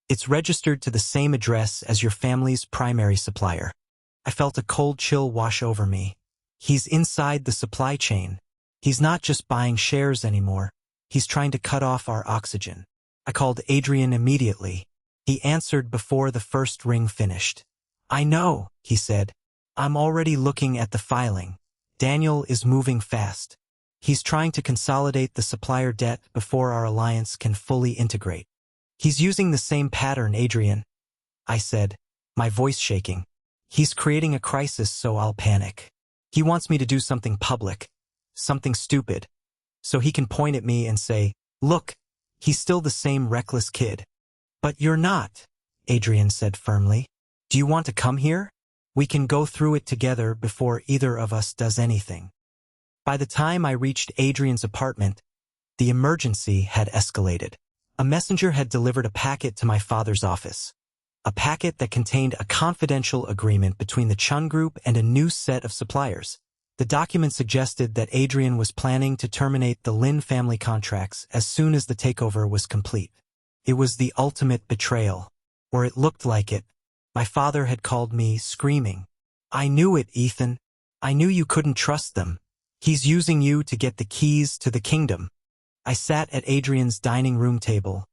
It's registered to the same address as your family's primary supplier. I felt a cold chill wash over me. He's inside the supply chain. He's not just buying shares anymore. He's trying to cut off our oxygen. I called Adrian immediately. He answered before the first ring finished. I know, he said. I'm already looking at the filing. Daniel is moving fast. He's trying to consolidate the supplier debt before our alliance can fully integrate. He's using the same pattern, Adrian, I said, my voice shaking. He's creating a crisis so I'll panic. He wants me to do something public, something stupid, so he can point at me and say, look, he's still the same reckless kid. But you're not, Adrian said firmly. Do you want to come here? We can go through it together before either of us does anything. By the time I reached Adrian's apartment, the emergency had escalated. A messenger had delivered a packet to my father's office. A packet that contained a confidential agreement between the Chen Group and a new set of suppliers. The document suggested that Adrian was planning to terminate the Lin family contracts as soon as the takeover was complete. It was the ultimate betrayal, or it looked like it. My father had called me, screaming. I knew it, Ethan. I knew you couldn't trust them. He's using you to get the keys to the kingdom. I sat at Adrian's dining room table,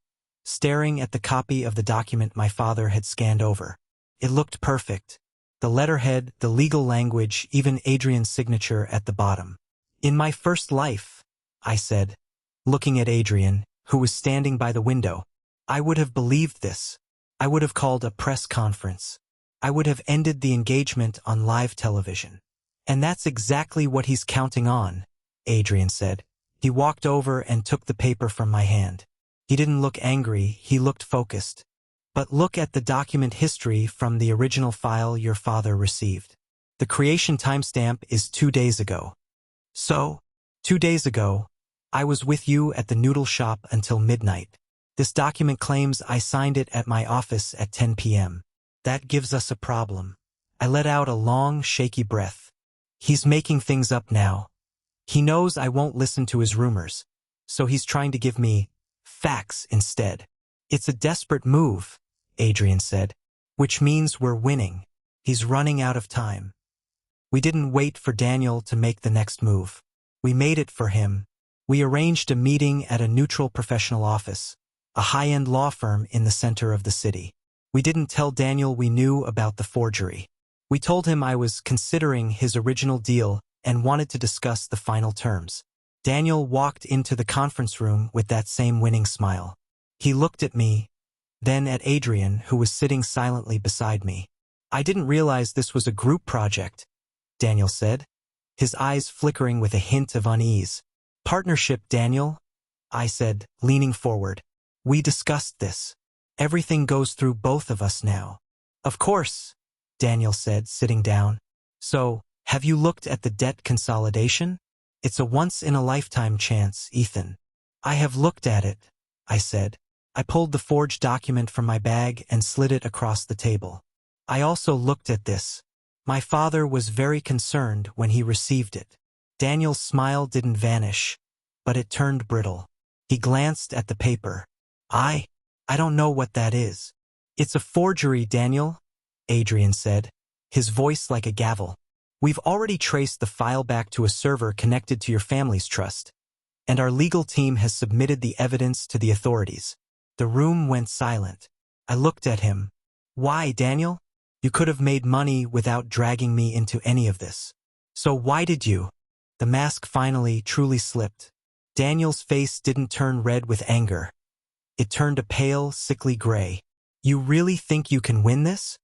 staring at the copy of the document my father had scanned over. It looked perfect. The letterhead, the legal language, even Adrian's signature at the bottom. In my first life, I said, looking at Adrian, who was standing by the window, I would have believed this. I would have called a press conference. I would have ended the engagement on live television. And that's exactly what he's counting on, Adrian said. He walked over and took the paper from my hand. He didn't look angry, he looked focused. But look at the document history from the original file your father received. The creation timestamp is 2 days ago. So, 2 days ago, I was with you at the noodle shop until midnight. This document claims I signed it at my office at 10 p.m. That gives us a problem. I let out a long, shaky breath. He's making things up now. He knows I won't listen to his rumors, so he's trying to give me facts instead. It's a desperate move, Adrian said, which means we're winning. He's running out of time. We didn't wait for Daniel to make the next move. We made it for him. We arranged a meeting at a neutral professional office, a high-end law firm in the center of the city. We didn't tell Daniel we knew about the forgery. We told him I was considering his original deal and wanted to discuss the final terms. Daniel walked into the conference room with that same winning smile. He looked at me, then at Adrian, who was sitting silently beside me. I didn't realize this was a group project, Daniel said, his eyes flickering with a hint of unease. Partnership, Daniel, I said, leaning forward. We discussed this. Everything goes through both of us now. Of course, Daniel said, sitting down. So, have you looked at the debt consolidation? It's a once-in-a-lifetime chance, Ethan. I have looked at it, I said. I pulled the forged document from my bag and slid it across the table. I also looked at this. My father was very concerned when he received it. Daniel's smile didn't vanish, but it turned brittle. He glanced at the paper. I don't know what that is. It's a forgery, Daniel, Adrian said, his voice like a gavel. We've already traced the file back to a server connected to your family's trust, and our legal team has submitted the evidence to the authorities. The room went silent. I looked at him. Why, Daniel? You could have made money without dragging me into any of this. So why did you? The mask finally truly slipped. Daniel's face didn't turn red with anger. It turned a pale, sickly gray. You really think you can win this?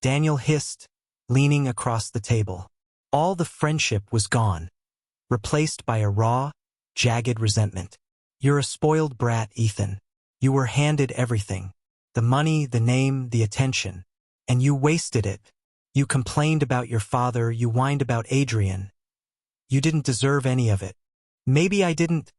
Daniel hissed, leaning across the table. All the friendship was gone, replaced by a raw, jagged resentment. You're a spoiled brat, Ethan. You were handed everything. The money, the name, the attention. And you wasted it. You complained about your father, you whined about Adrian. You didn't deserve any of it. Maybe I didn't,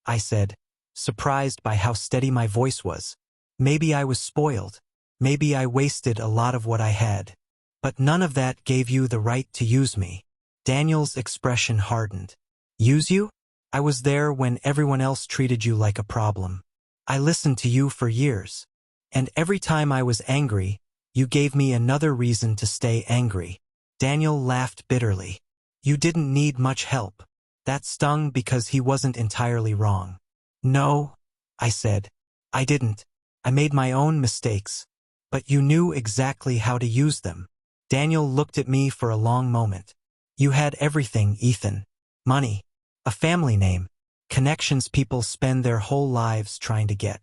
I said, surprised by how steady my voice was. Maybe I was spoiled. Maybe I wasted a lot of what I had. But none of that gave you the right to use me. Daniel's expression hardened. Use you? I was there when everyone else treated you like a problem. I listened to you for years. And every time I was angry, you gave me another reason to stay angry. Daniel laughed bitterly. You didn't need much help. That stung because he wasn't entirely wrong. No, I said. I didn't. I made my own mistakes. But you knew exactly how to use them. Daniel looked at me for a long moment. You had everything, Ethan. Money. A family name. Connections people spend their whole lives trying to get.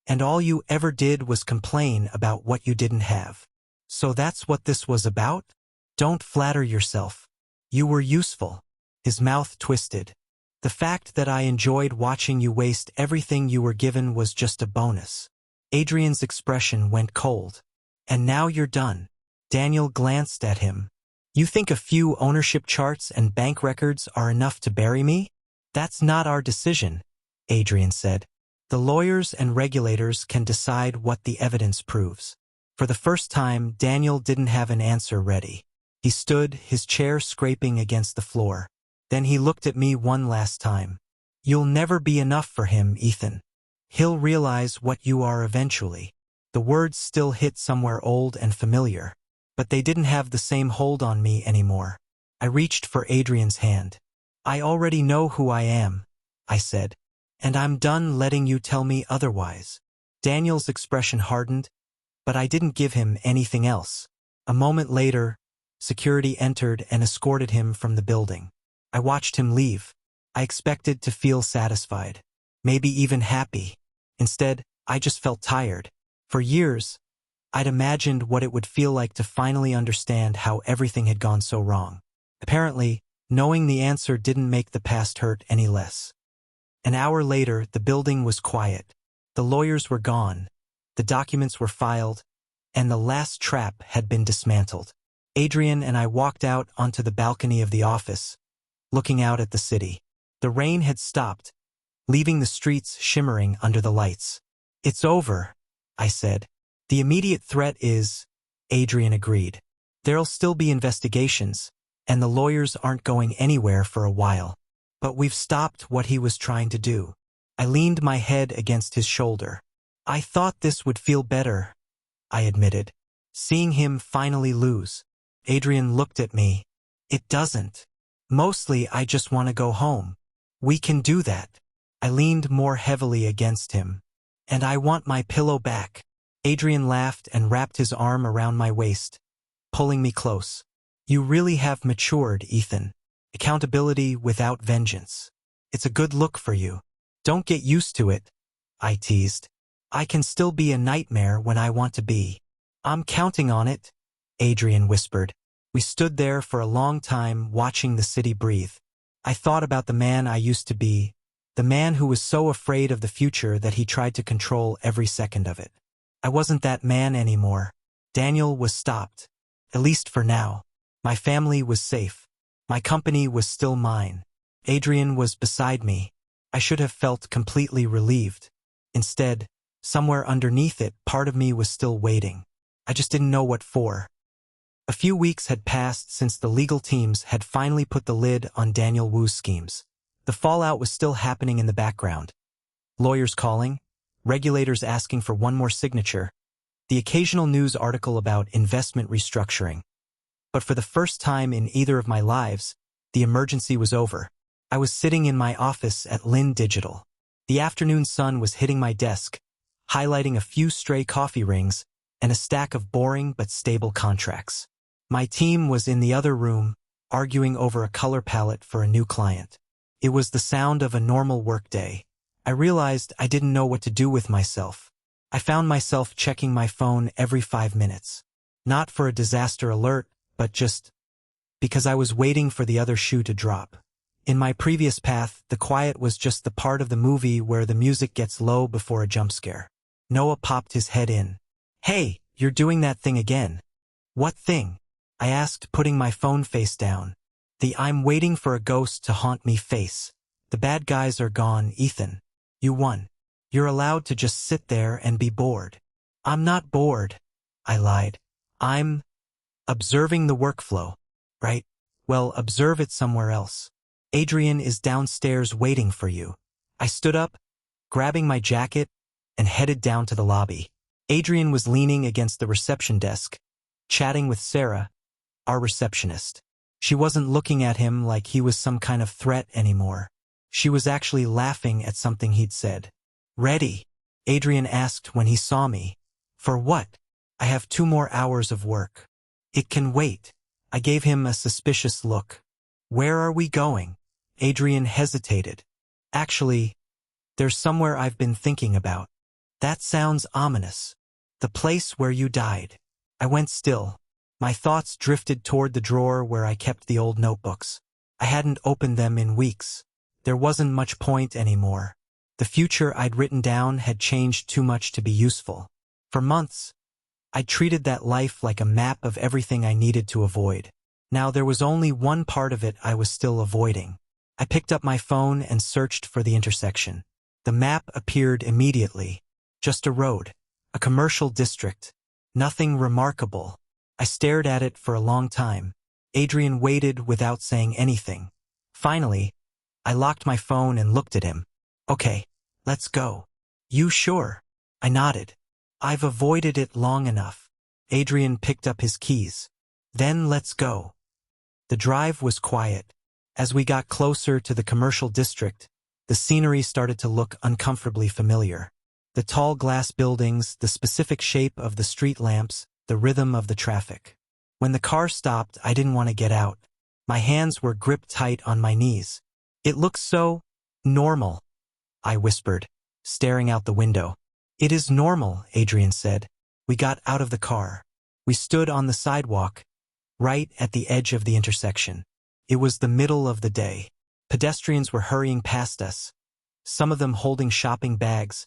And all you ever did was complain about what you didn't have. So that's what this was about? Don't flatter yourself. You were useful. His mouth twisted. The fact that I enjoyed watching you waste everything you were given was just a bonus. Adrian's expression went cold. And now you're done. Daniel glanced at him. You think a few ownership charts and bank records are enough to bury me? That's not our decision, Adrian said. The lawyers and regulators can decide what the evidence proves. For the first time, Daniel didn't have an answer ready. He stood, his chair scraping against the floor. Then he looked at me one last time. You'll never be enough for him, Ethan. He'll realize what you are eventually. The words still hit somewhere old and familiar, but they didn't have the same hold on me anymore. I reached for Adrian's hand. I already know who I am, I said, and I'm done letting you tell me otherwise. Daniel's expression hardened, but I didn't give him anything else. A moment later, security entered and escorted him from the building. I watched him leave. I expected to feel satisfied, maybe even happy. Instead, I just felt tired. For years, I'd imagined what it would feel like to finally understand how everything had gone so wrong. Apparently, knowing the answer didn't make the past hurt any less. An hour later, the building was quiet. The lawyers were gone, the documents were filed, and the last trap had been dismantled. Adrian and I walked out onto the balcony of the office, looking out at the city. The rain had stopped, leaving the streets shimmering under the lights. It's over, I said. The immediate threat is, Adrian agreed. There'll still be investigations, and the lawyers aren't going anywhere for a while. But we've stopped what he was trying to do. I leaned my head against his shoulder. I thought this would feel better, I admitted. Seeing him finally lose. Adrian looked at me. It doesn't. Mostly I just want to go home. We can do that. I leaned more heavily against him. And I want my pillow back. Adrian laughed and wrapped his arm around my waist, pulling me close. You really have matured, Ethan. Accountability without vengeance. It's a good look for you. Don't get used to it, I teased. I can still be a nightmare when I want to be. I'm counting on it, Adrian whispered. We stood there for a long time watching the city breathe. I thought about the man I used to be, the man who was so afraid of the future that he tried to control every second of it. I wasn't that man anymore. Daniel was stopped, at least for now. My family was safe. My company was still mine. Adrian was beside me. I should have felt completely relieved. Instead, somewhere underneath it, part of me was still waiting. I just didn't know what for. A few weeks had passed since the legal teams had finally put the lid on Daniel Wu's schemes. The fallout was still happening in the background. Lawyers calling, regulators asking for one more signature, the occasional news article about investment restructuring. But for the first time in either of my lives, the emergency was over. I was sitting in my office at Lynn Digital. The afternoon sun was hitting my desk, highlighting a few stray coffee rings and a stack of boring but stable contracts. My team was in the other room, arguing over a color palette for a new client. It was the sound of a normal workday. I realized I didn't know what to do with myself. I found myself checking my phone every 5 minutes. Not for a disaster alert, but just because I was waiting for the other shoe to drop. In my previous path, the quiet was just the part of the movie where the music gets low before a jump scare. Noah popped his head in. Hey, you're doing that thing again. What thing? I asked, putting my phone face down. The I'm waiting for a ghost to haunt me face. The bad guys are gone, Ethan. You won. You're allowed to just sit there and be bored. I'm not bored, I lied. I'm observing the workflow, right? Well, observe it somewhere else. Adrian is downstairs waiting for you. I stood up, grabbing my jacket, and headed down to the lobby. Adrian was leaning against the reception desk, chatting with Sarah, our receptionist. She wasn't looking at him like he was some kind of threat anymore. She was actually laughing at something he'd said. "Ready?" Adrian asked when he saw me. "For what?" "I have 2 more hours of work." "It can wait." I gave him a suspicious look. "Where are we going?" Adrian hesitated. "Actually, there's somewhere I've been thinking about." "That sounds ominous." "The place where you died." I went still. My thoughts drifted toward the drawer where I kept the old notebooks. I hadn't opened them in weeks. There wasn't much point anymore. The future I'd written down had changed too much to be useful. For months, I'd treated that life like a map of everything I needed to avoid. Now there was only one part of it I was still avoiding. I picked up my phone and searched for the intersection. The map appeared immediately. Just a road. A commercial district. Nothing remarkable. I stared at it for a long time. Adrian waited without saying anything. Finally, I locked my phone and looked at him. "Okay, let's go." "You sure?" I nodded. "I've avoided it long enough." Adrian picked up his keys. "Then let's go." The drive was quiet. As we got closer to the commercial district, the scenery started to look uncomfortably familiar. The tall glass buildings, the specific shape of the street lamps, the rhythm of the traffic. When the car stopped, I didn't want to get out. My hands were gripped tight on my knees. "It looks so normal," I whispered, staring out the window. "It is normal," Adrian said. We got out of the car. We stood on the sidewalk, right at the edge of the intersection. It was the middle of the day. Pedestrians were hurrying past us, some of them holding shopping bags,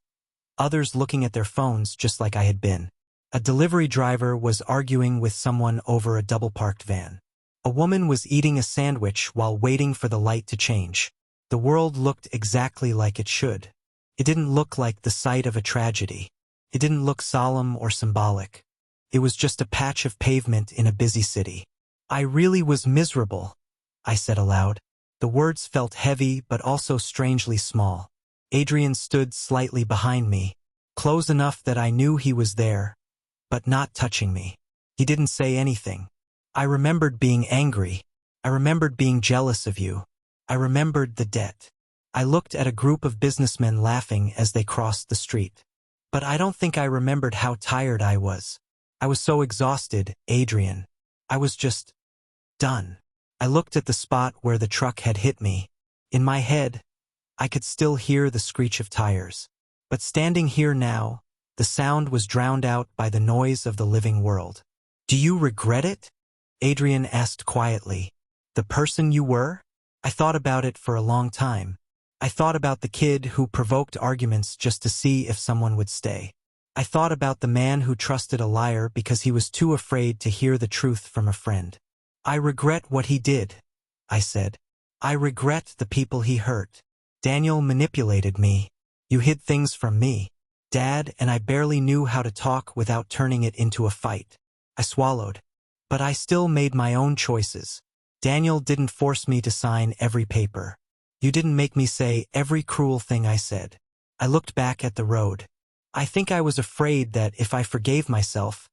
others looking at their phones just like I had been. A delivery driver was arguing with someone over a double-parked van. A woman was eating a sandwich while waiting for the light to change. The world looked exactly like it should. It didn't look like the site of a tragedy. It didn't look solemn or symbolic. It was just a patch of pavement in a busy city. "I really was miserable," I said aloud. The words felt heavy but also strangely small. Adrian stood slightly behind me, close enough that I knew he was there, but not touching me. He didn't say anything. "I remembered being angry. I remembered being jealous of you. I remembered the debt." I looked at a group of businessmen laughing as they crossed the street. But I don't think I remembered how tired I was. I was so exhausted, Adrian. I was just done. I looked at the spot where the truck had hit me. In my head, I could still hear the screech of tires. But standing here now, the sound was drowned out by the noise of the living world. "Do you regret it?" Adrian asked quietly. "The person you were?" I thought about it for a long time. I thought about the kid who provoked arguments just to see if someone would stay. I thought about the man who trusted a liar because he was too afraid to hear the truth from a friend. "I regret what he did," I said. "I regret the people he hurt. Daniel manipulated me. You hid things from me, Dad, and I barely knew how to talk without turning it into a fight." I swallowed. "But I still made my own choices. Daniel didn't force me to sign every paper. You didn't make me say every cruel thing I said." I looked back at the road. I think I was afraid that if I forgave myself,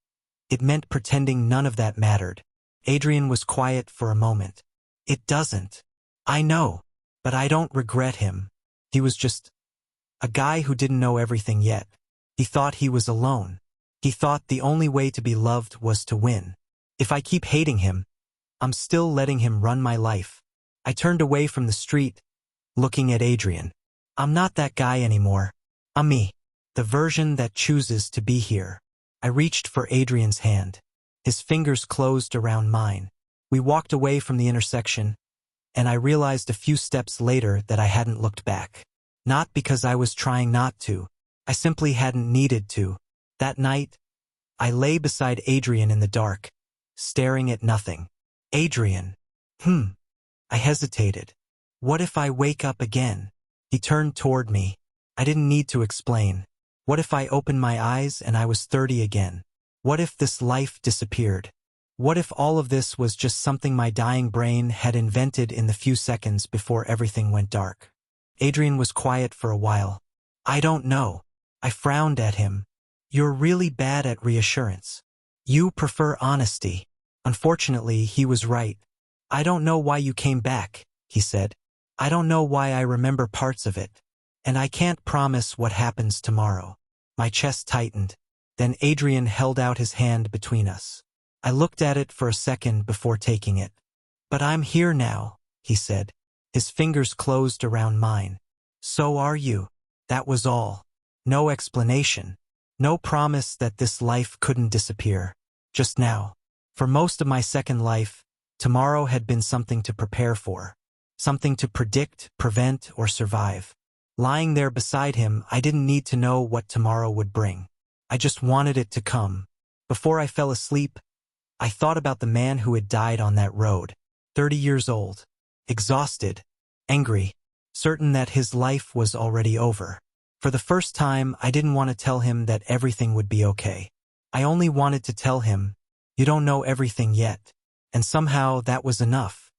it meant pretending none of that mattered. Adrian was quiet for a moment. "It doesn't. I know. But I don't regret him. He was just a guy who didn't know everything yet. He thought he was alone. He thought the only way to be loved was to win. If I keep hating him, I'm still letting him run my life." I turned away from the street, looking at Adrian. "I'm not that guy anymore. I'm me. The version that chooses to be here." I reached for Adrian's hand. His fingers closed around mine. We walked away from the intersection, and I realized a few steps later that I hadn't looked back. Not because I was trying not to. I simply hadn't needed to. That night, I lay beside Adrian in the dark, staring at nothing. "Adrian." I hesitated. "What if I wake up again?" He turned toward me. I didn't need to explain. What if I opened my eyes and I was 30 again? What if this life disappeared? What if all of this was just something my dying brain had invented in the few seconds before everything went dark? Adrian was quiet for a while. "I don't know." I frowned at him. "You're really bad at reassurance. You prefer honesty." Unfortunately, he was right. I don't know why you came back, he said. I don't know why I remember parts of it. And I can't promise what happens tomorrow. My chest tightened. Then Adrian held out his hand between us. I looked at it for a second before taking it. But I'm here now, he said. His fingers closed around mine. So are you. That was all. No explanation. No promise that this life couldn't disappear. Just now. For most of my second life, tomorrow had been something to prepare for. Something to predict, prevent, or survive. Lying there beside him, I didn't need to know what tomorrow would bring. I just wanted it to come. Before I fell asleep, I thought about the man who had died on that road. 30 years old. Exhausted. Angry. Certain that his life was already over. For the first time, I didn't want to tell him that everything would be okay. I only wanted to tell him, you don't know everything yet. And somehow that was enough.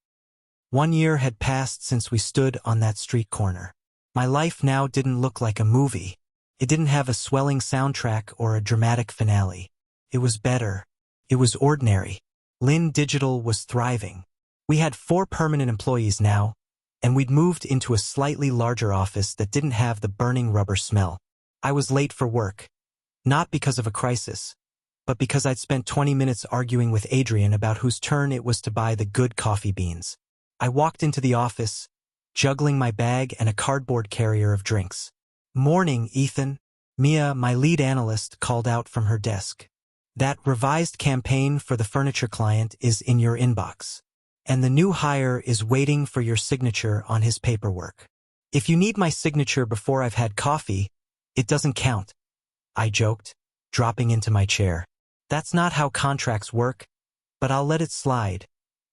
1 year had passed since we stood on that street corner. My life now didn't look like a movie. It didn't have a swelling soundtrack or a dramatic finale. It was better. It was ordinary. Lynn Digital was thriving. We had 4 permanent employees now, and we'd moved into a slightly larger office that didn't have the burning rubber smell. I was late for work. Not because of a crisis, but because I'd spent 20 minutes arguing with Adrian about whose turn it was to buy the good coffee beans. I walked into the office, juggling my bag and a cardboard carrier of drinks. Morning, Ethan. Mia, my lead analyst, called out from her desk. That revised campaign for the furniture client is in your inbox. And the new hire is waiting for your signature on his paperwork. If you need my signature before I've had coffee, it doesn't count. I joked, dropping into my chair. That's not how contracts work, but I'll let it slide,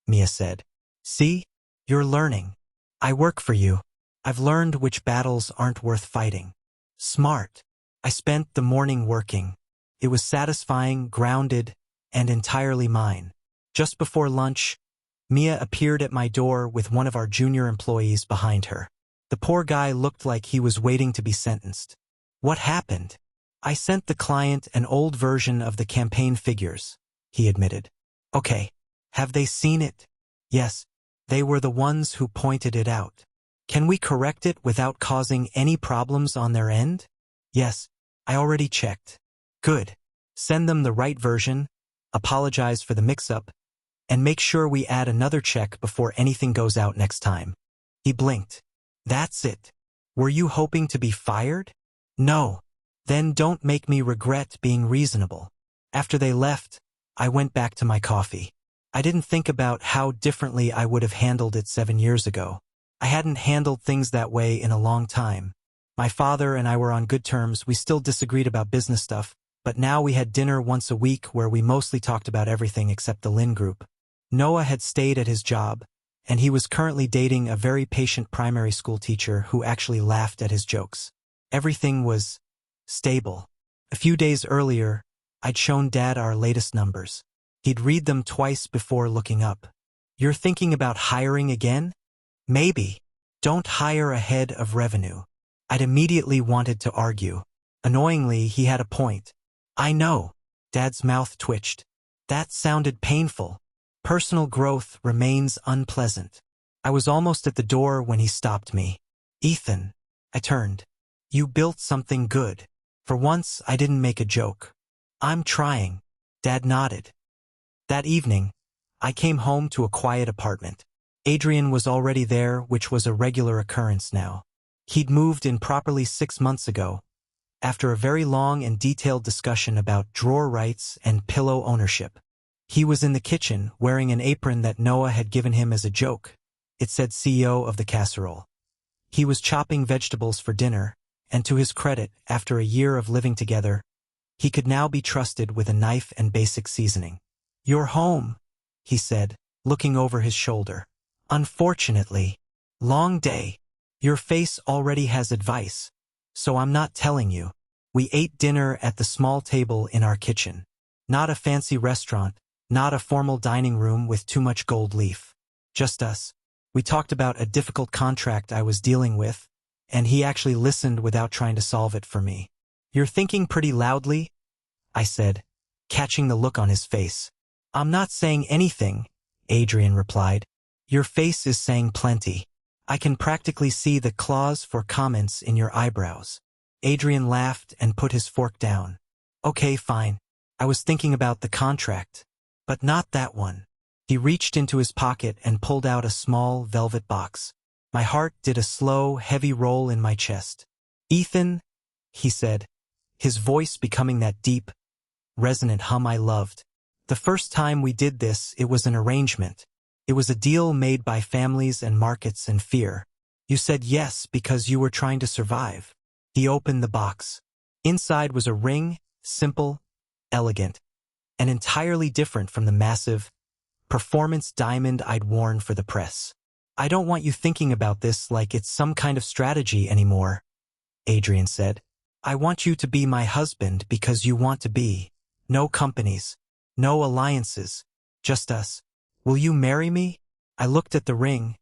Mia said. See? You're learning. I work for you. I've learned which battles aren't worth fighting. Smart. I spent the morning working. It was satisfying, grounded, and entirely mine. Just before lunch, Mia appeared at my door with one of our junior employees behind her. The poor guy looked like he was waiting to be sentenced. What happened? I sent the client an old version of the campaign figures, he admitted. Okay. Have they seen it? Yes. They were the ones who pointed it out. Can we correct it without causing any problems on their end? Yes. I already checked. Good. Send them the right version, apologize for the mix-up, and make sure we add another check before anything goes out next time. He blinked. That's it. Were you hoping to be fired? No. Then don't make me regret being reasonable. After they left, I went back to my coffee. I didn't think about how differently I would have handled it 7 years ago. I hadn't handled things that way in a long time. My father and I were on good terms. We still disagreed about business stuff, but now we had dinner once a week where we mostly talked about everything except the Lynn Group. Noah had stayed at his job, and he was currently dating a very patient primary school teacher who actually laughed at his jokes. Everything was stable. A few days earlier, I'd shown Dad our latest numbers. He'd read them twice before looking up. You're thinking about hiring again? Maybe. Don't hire ahead of revenue. I'd immediately wanted to argue. Annoyingly, he had a point. I know. Dad's mouth twitched. That sounded painful. Personal growth remains unpleasant. I was almost at the door when he stopped me. Ethan. I turned. You built something good. For once, I didn't make a joke. I'm trying. Dad nodded. That evening, I came home to a quiet apartment. Adrian was already there, which was a regular occurrence now. He'd moved in properly 6 months ago, after a very long and detailed discussion about drawer rights and pillow ownership. He was in the kitchen, wearing an apron that Noah had given him as a joke. It said CEO of the casserole. He was chopping vegetables for dinner, and to his credit, after a year of living together, he could now be trusted with a knife and basic seasoning. You're home, he said, looking over his shoulder. Unfortunately. Long day. Your face already has advice, so I'm not telling you. We ate dinner at the small table in our kitchen. Not a fancy restaurant, not a formal dining room with too much gold leaf. Just us. We talked about a difficult contract I was dealing with, and he actually listened without trying to solve it for me. You're thinking pretty loudly, I said, catching the look on his face. I'm not saying anything, Adrian replied. Your face is saying plenty. I can practically see the clause for comments in your eyebrows. Adrian laughed and put his fork down. Okay, fine. I was thinking about the contract. But not that one. He reached into his pocket and pulled out a small velvet box. My heart did a slow, heavy roll in my chest. Ethan, he said, his voice becoming that deep, resonant hum I loved. The first time we did this, it was an arrangement. It was a deal made by families and markets and fear. You said yes because you were trying to survive. He opened the box. Inside was a ring, simple, elegant, and entirely different from the massive performance diamond I'd worn for the press. I don't want you thinking about this like it's some kind of strategy anymore, Adrian said. I want you to be my husband because you want to be. No companies, no alliances, just us. Will you marry me? I looked at the ring,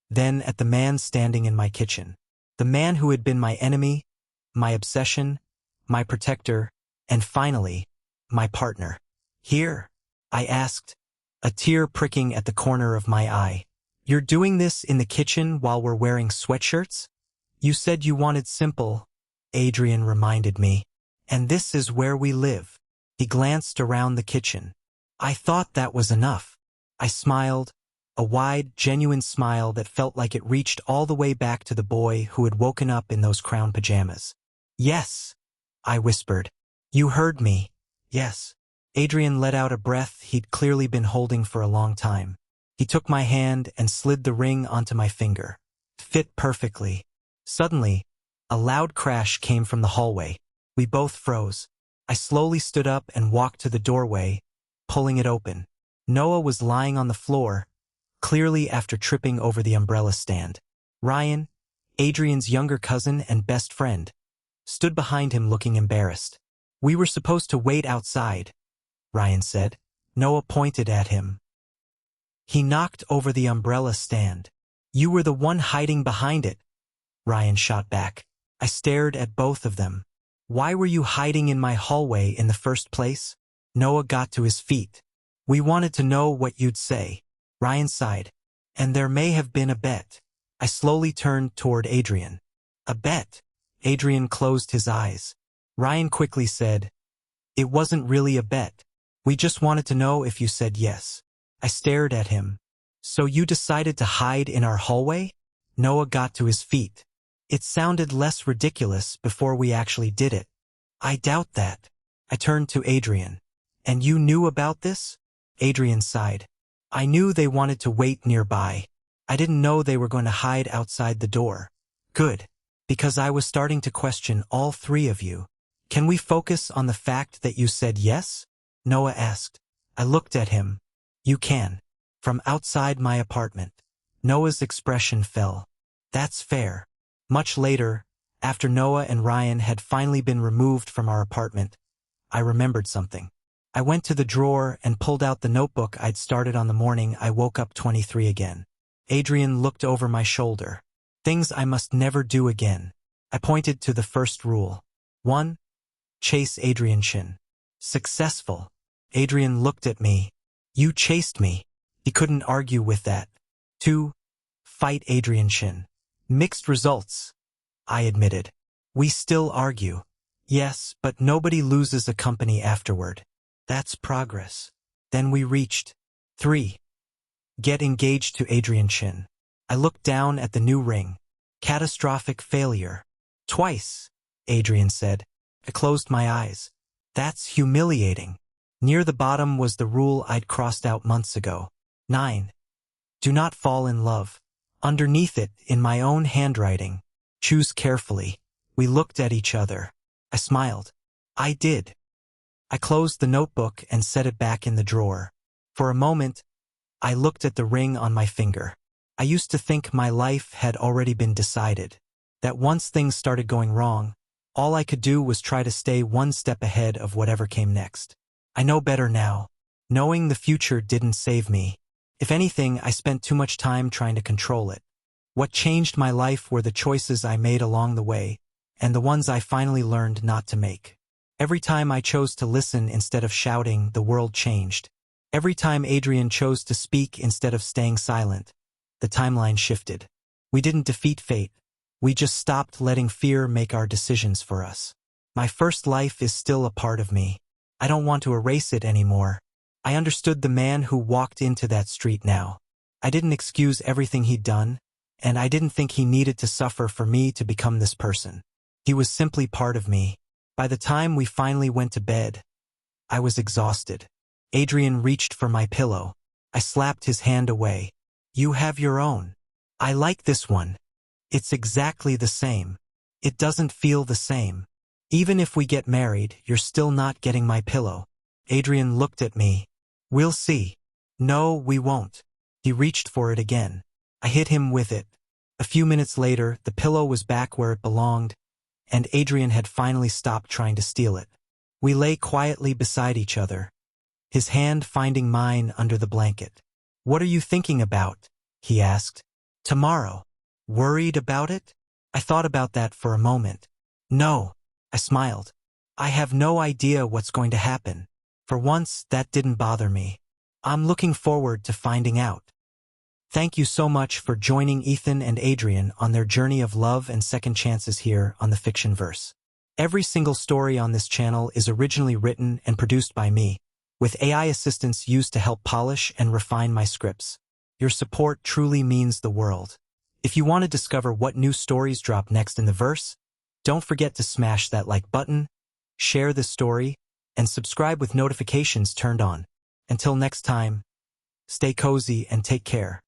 then at the man standing in my kitchen. The man who had been my enemy, my obsession, my protector, and finally, my partner. Here? I asked, a tear pricking at the corner of my eye. You're doing this in the kitchen while we're wearing sweatshirts? You said you wanted simple, Adrian reminded me. And this is where we live. He glanced around the kitchen. I thought that was enough. I smiled, a wide, genuine smile that felt like it reached all the way back to the boy who had woken up in those crown pajamas. Yes, I whispered. You heard me. Yes. Adrian let out a breath he'd clearly been holding for a long time. He took my hand and slid the ring onto my finger. Fit perfectly. Suddenly, a loud crash came from the hallway. We both froze. I slowly stood up and walked to the doorway, pulling it open. Noah was lying on the floor, clearly after tripping over the umbrella stand. Ryan, Adrian's younger cousin and best friend, stood behind him looking embarrassed. We were supposed to wait outside, Ryan said. Noah pointed at him. He knocked over the umbrella stand. You were the one hiding behind it, Ryan shot back. I stared at both of them. Why were you hiding in my hallway in the first place? Noah got to his feet. We wanted to know what you'd say. Ryan sighed. And there may have been a bet. I slowly turned toward Adrian. A bet? Adrian closed his eyes. Ryan quickly said, It wasn't really a bet. We just wanted to know if you said yes. I stared at him. So you decided to hide in our hallway? Noah got to his feet. It sounded less ridiculous before we actually did it. I doubt that. I turned to Adrian. And you knew about this? Adrian sighed. I knew they wanted to wait nearby. I didn't know they were going to hide outside the door. Good. Because I was starting to question all three of you. Can we focus on the fact that you said yes? Noah asked. I looked at him. You can. From outside my apartment. Noah's expression fell. That's fair. Much later, after Noah and Ryan had finally been removed from our apartment, I remembered something. I went to the drawer and pulled out the notebook I'd started on the morning I woke up 23 again. Adrian looked over my shoulder. Things I must never do again. I pointed to the first rule. 1. Chase Adrian Chen. Successful. Adrian looked at me. You chased me. He couldn't argue with that. 2. Fight Adrian Chen. Mixed results. I admitted. We still argue. Yes, but nobody loses a company afterward. That's progress. Then we reached. 3. Get engaged to Adrian Chen. I looked down at the new ring. Catastrophic failure. Twice, Adrian said. I closed my eyes. That's humiliating. Near the bottom was the rule I'd crossed out months ago. 9. Do not fall in love. Underneath it, in my own handwriting, choose carefully. We looked at each other. I smiled. I did. I closed the notebook and set it back in the drawer. For a moment, I looked at the ring on my finger. I used to think my life had already been decided, that once things started going wrong, all I could do was try to stay one step ahead of whatever came next. I know better now. Knowing the future didn't save me. If anything, I spent too much time trying to control it. What changed my life were the choices I made along the way, and the ones I finally learned not to make. Every time I chose to listen instead of shouting, the world changed. Every time Adrian chose to speak instead of staying silent, the timeline shifted. We didn't defeat fate. We just stopped letting fear make our decisions for us. My first life is still a part of me. I don't want to erase it anymore. I understood the man who walked into that street now. I didn't excuse everything he'd done, and I didn't think he needed to suffer for me to become this person. He was simply part of me. By the time we finally went to bed, I was exhausted. Adrian reached for my pillow. I slapped his hand away. You have your own. I like this one. It's exactly the same. It doesn't feel the same. Even if we get married, you're still not getting my pillow. Adrian looked at me. We'll see. No, we won't. He reached for it again. I hit him with it. A few minutes later, the pillow was back where it belonged, and Adrian had finally stopped trying to steal it. We lay quietly beside each other, his hand finding mine under the blanket. What are you thinking about? He asked. Tomorrow. Worried about it? I thought about that for a moment. No, I smiled. I have no idea what's going to happen. For once, that didn't bother me. I'm looking forward to finding out. Thank you so much for joining Ethan and Adrian on their journey of love and second chances here on the Fiction Verse. Every single story on this channel is originally written and produced by me, with AI assistants used to help polish and refine my scripts. Your support truly means the world. If you want to discover what new stories drop next in the verse, don't forget to smash that like button, share this story, and subscribe with notifications turned on. Until next time, stay cozy and take care.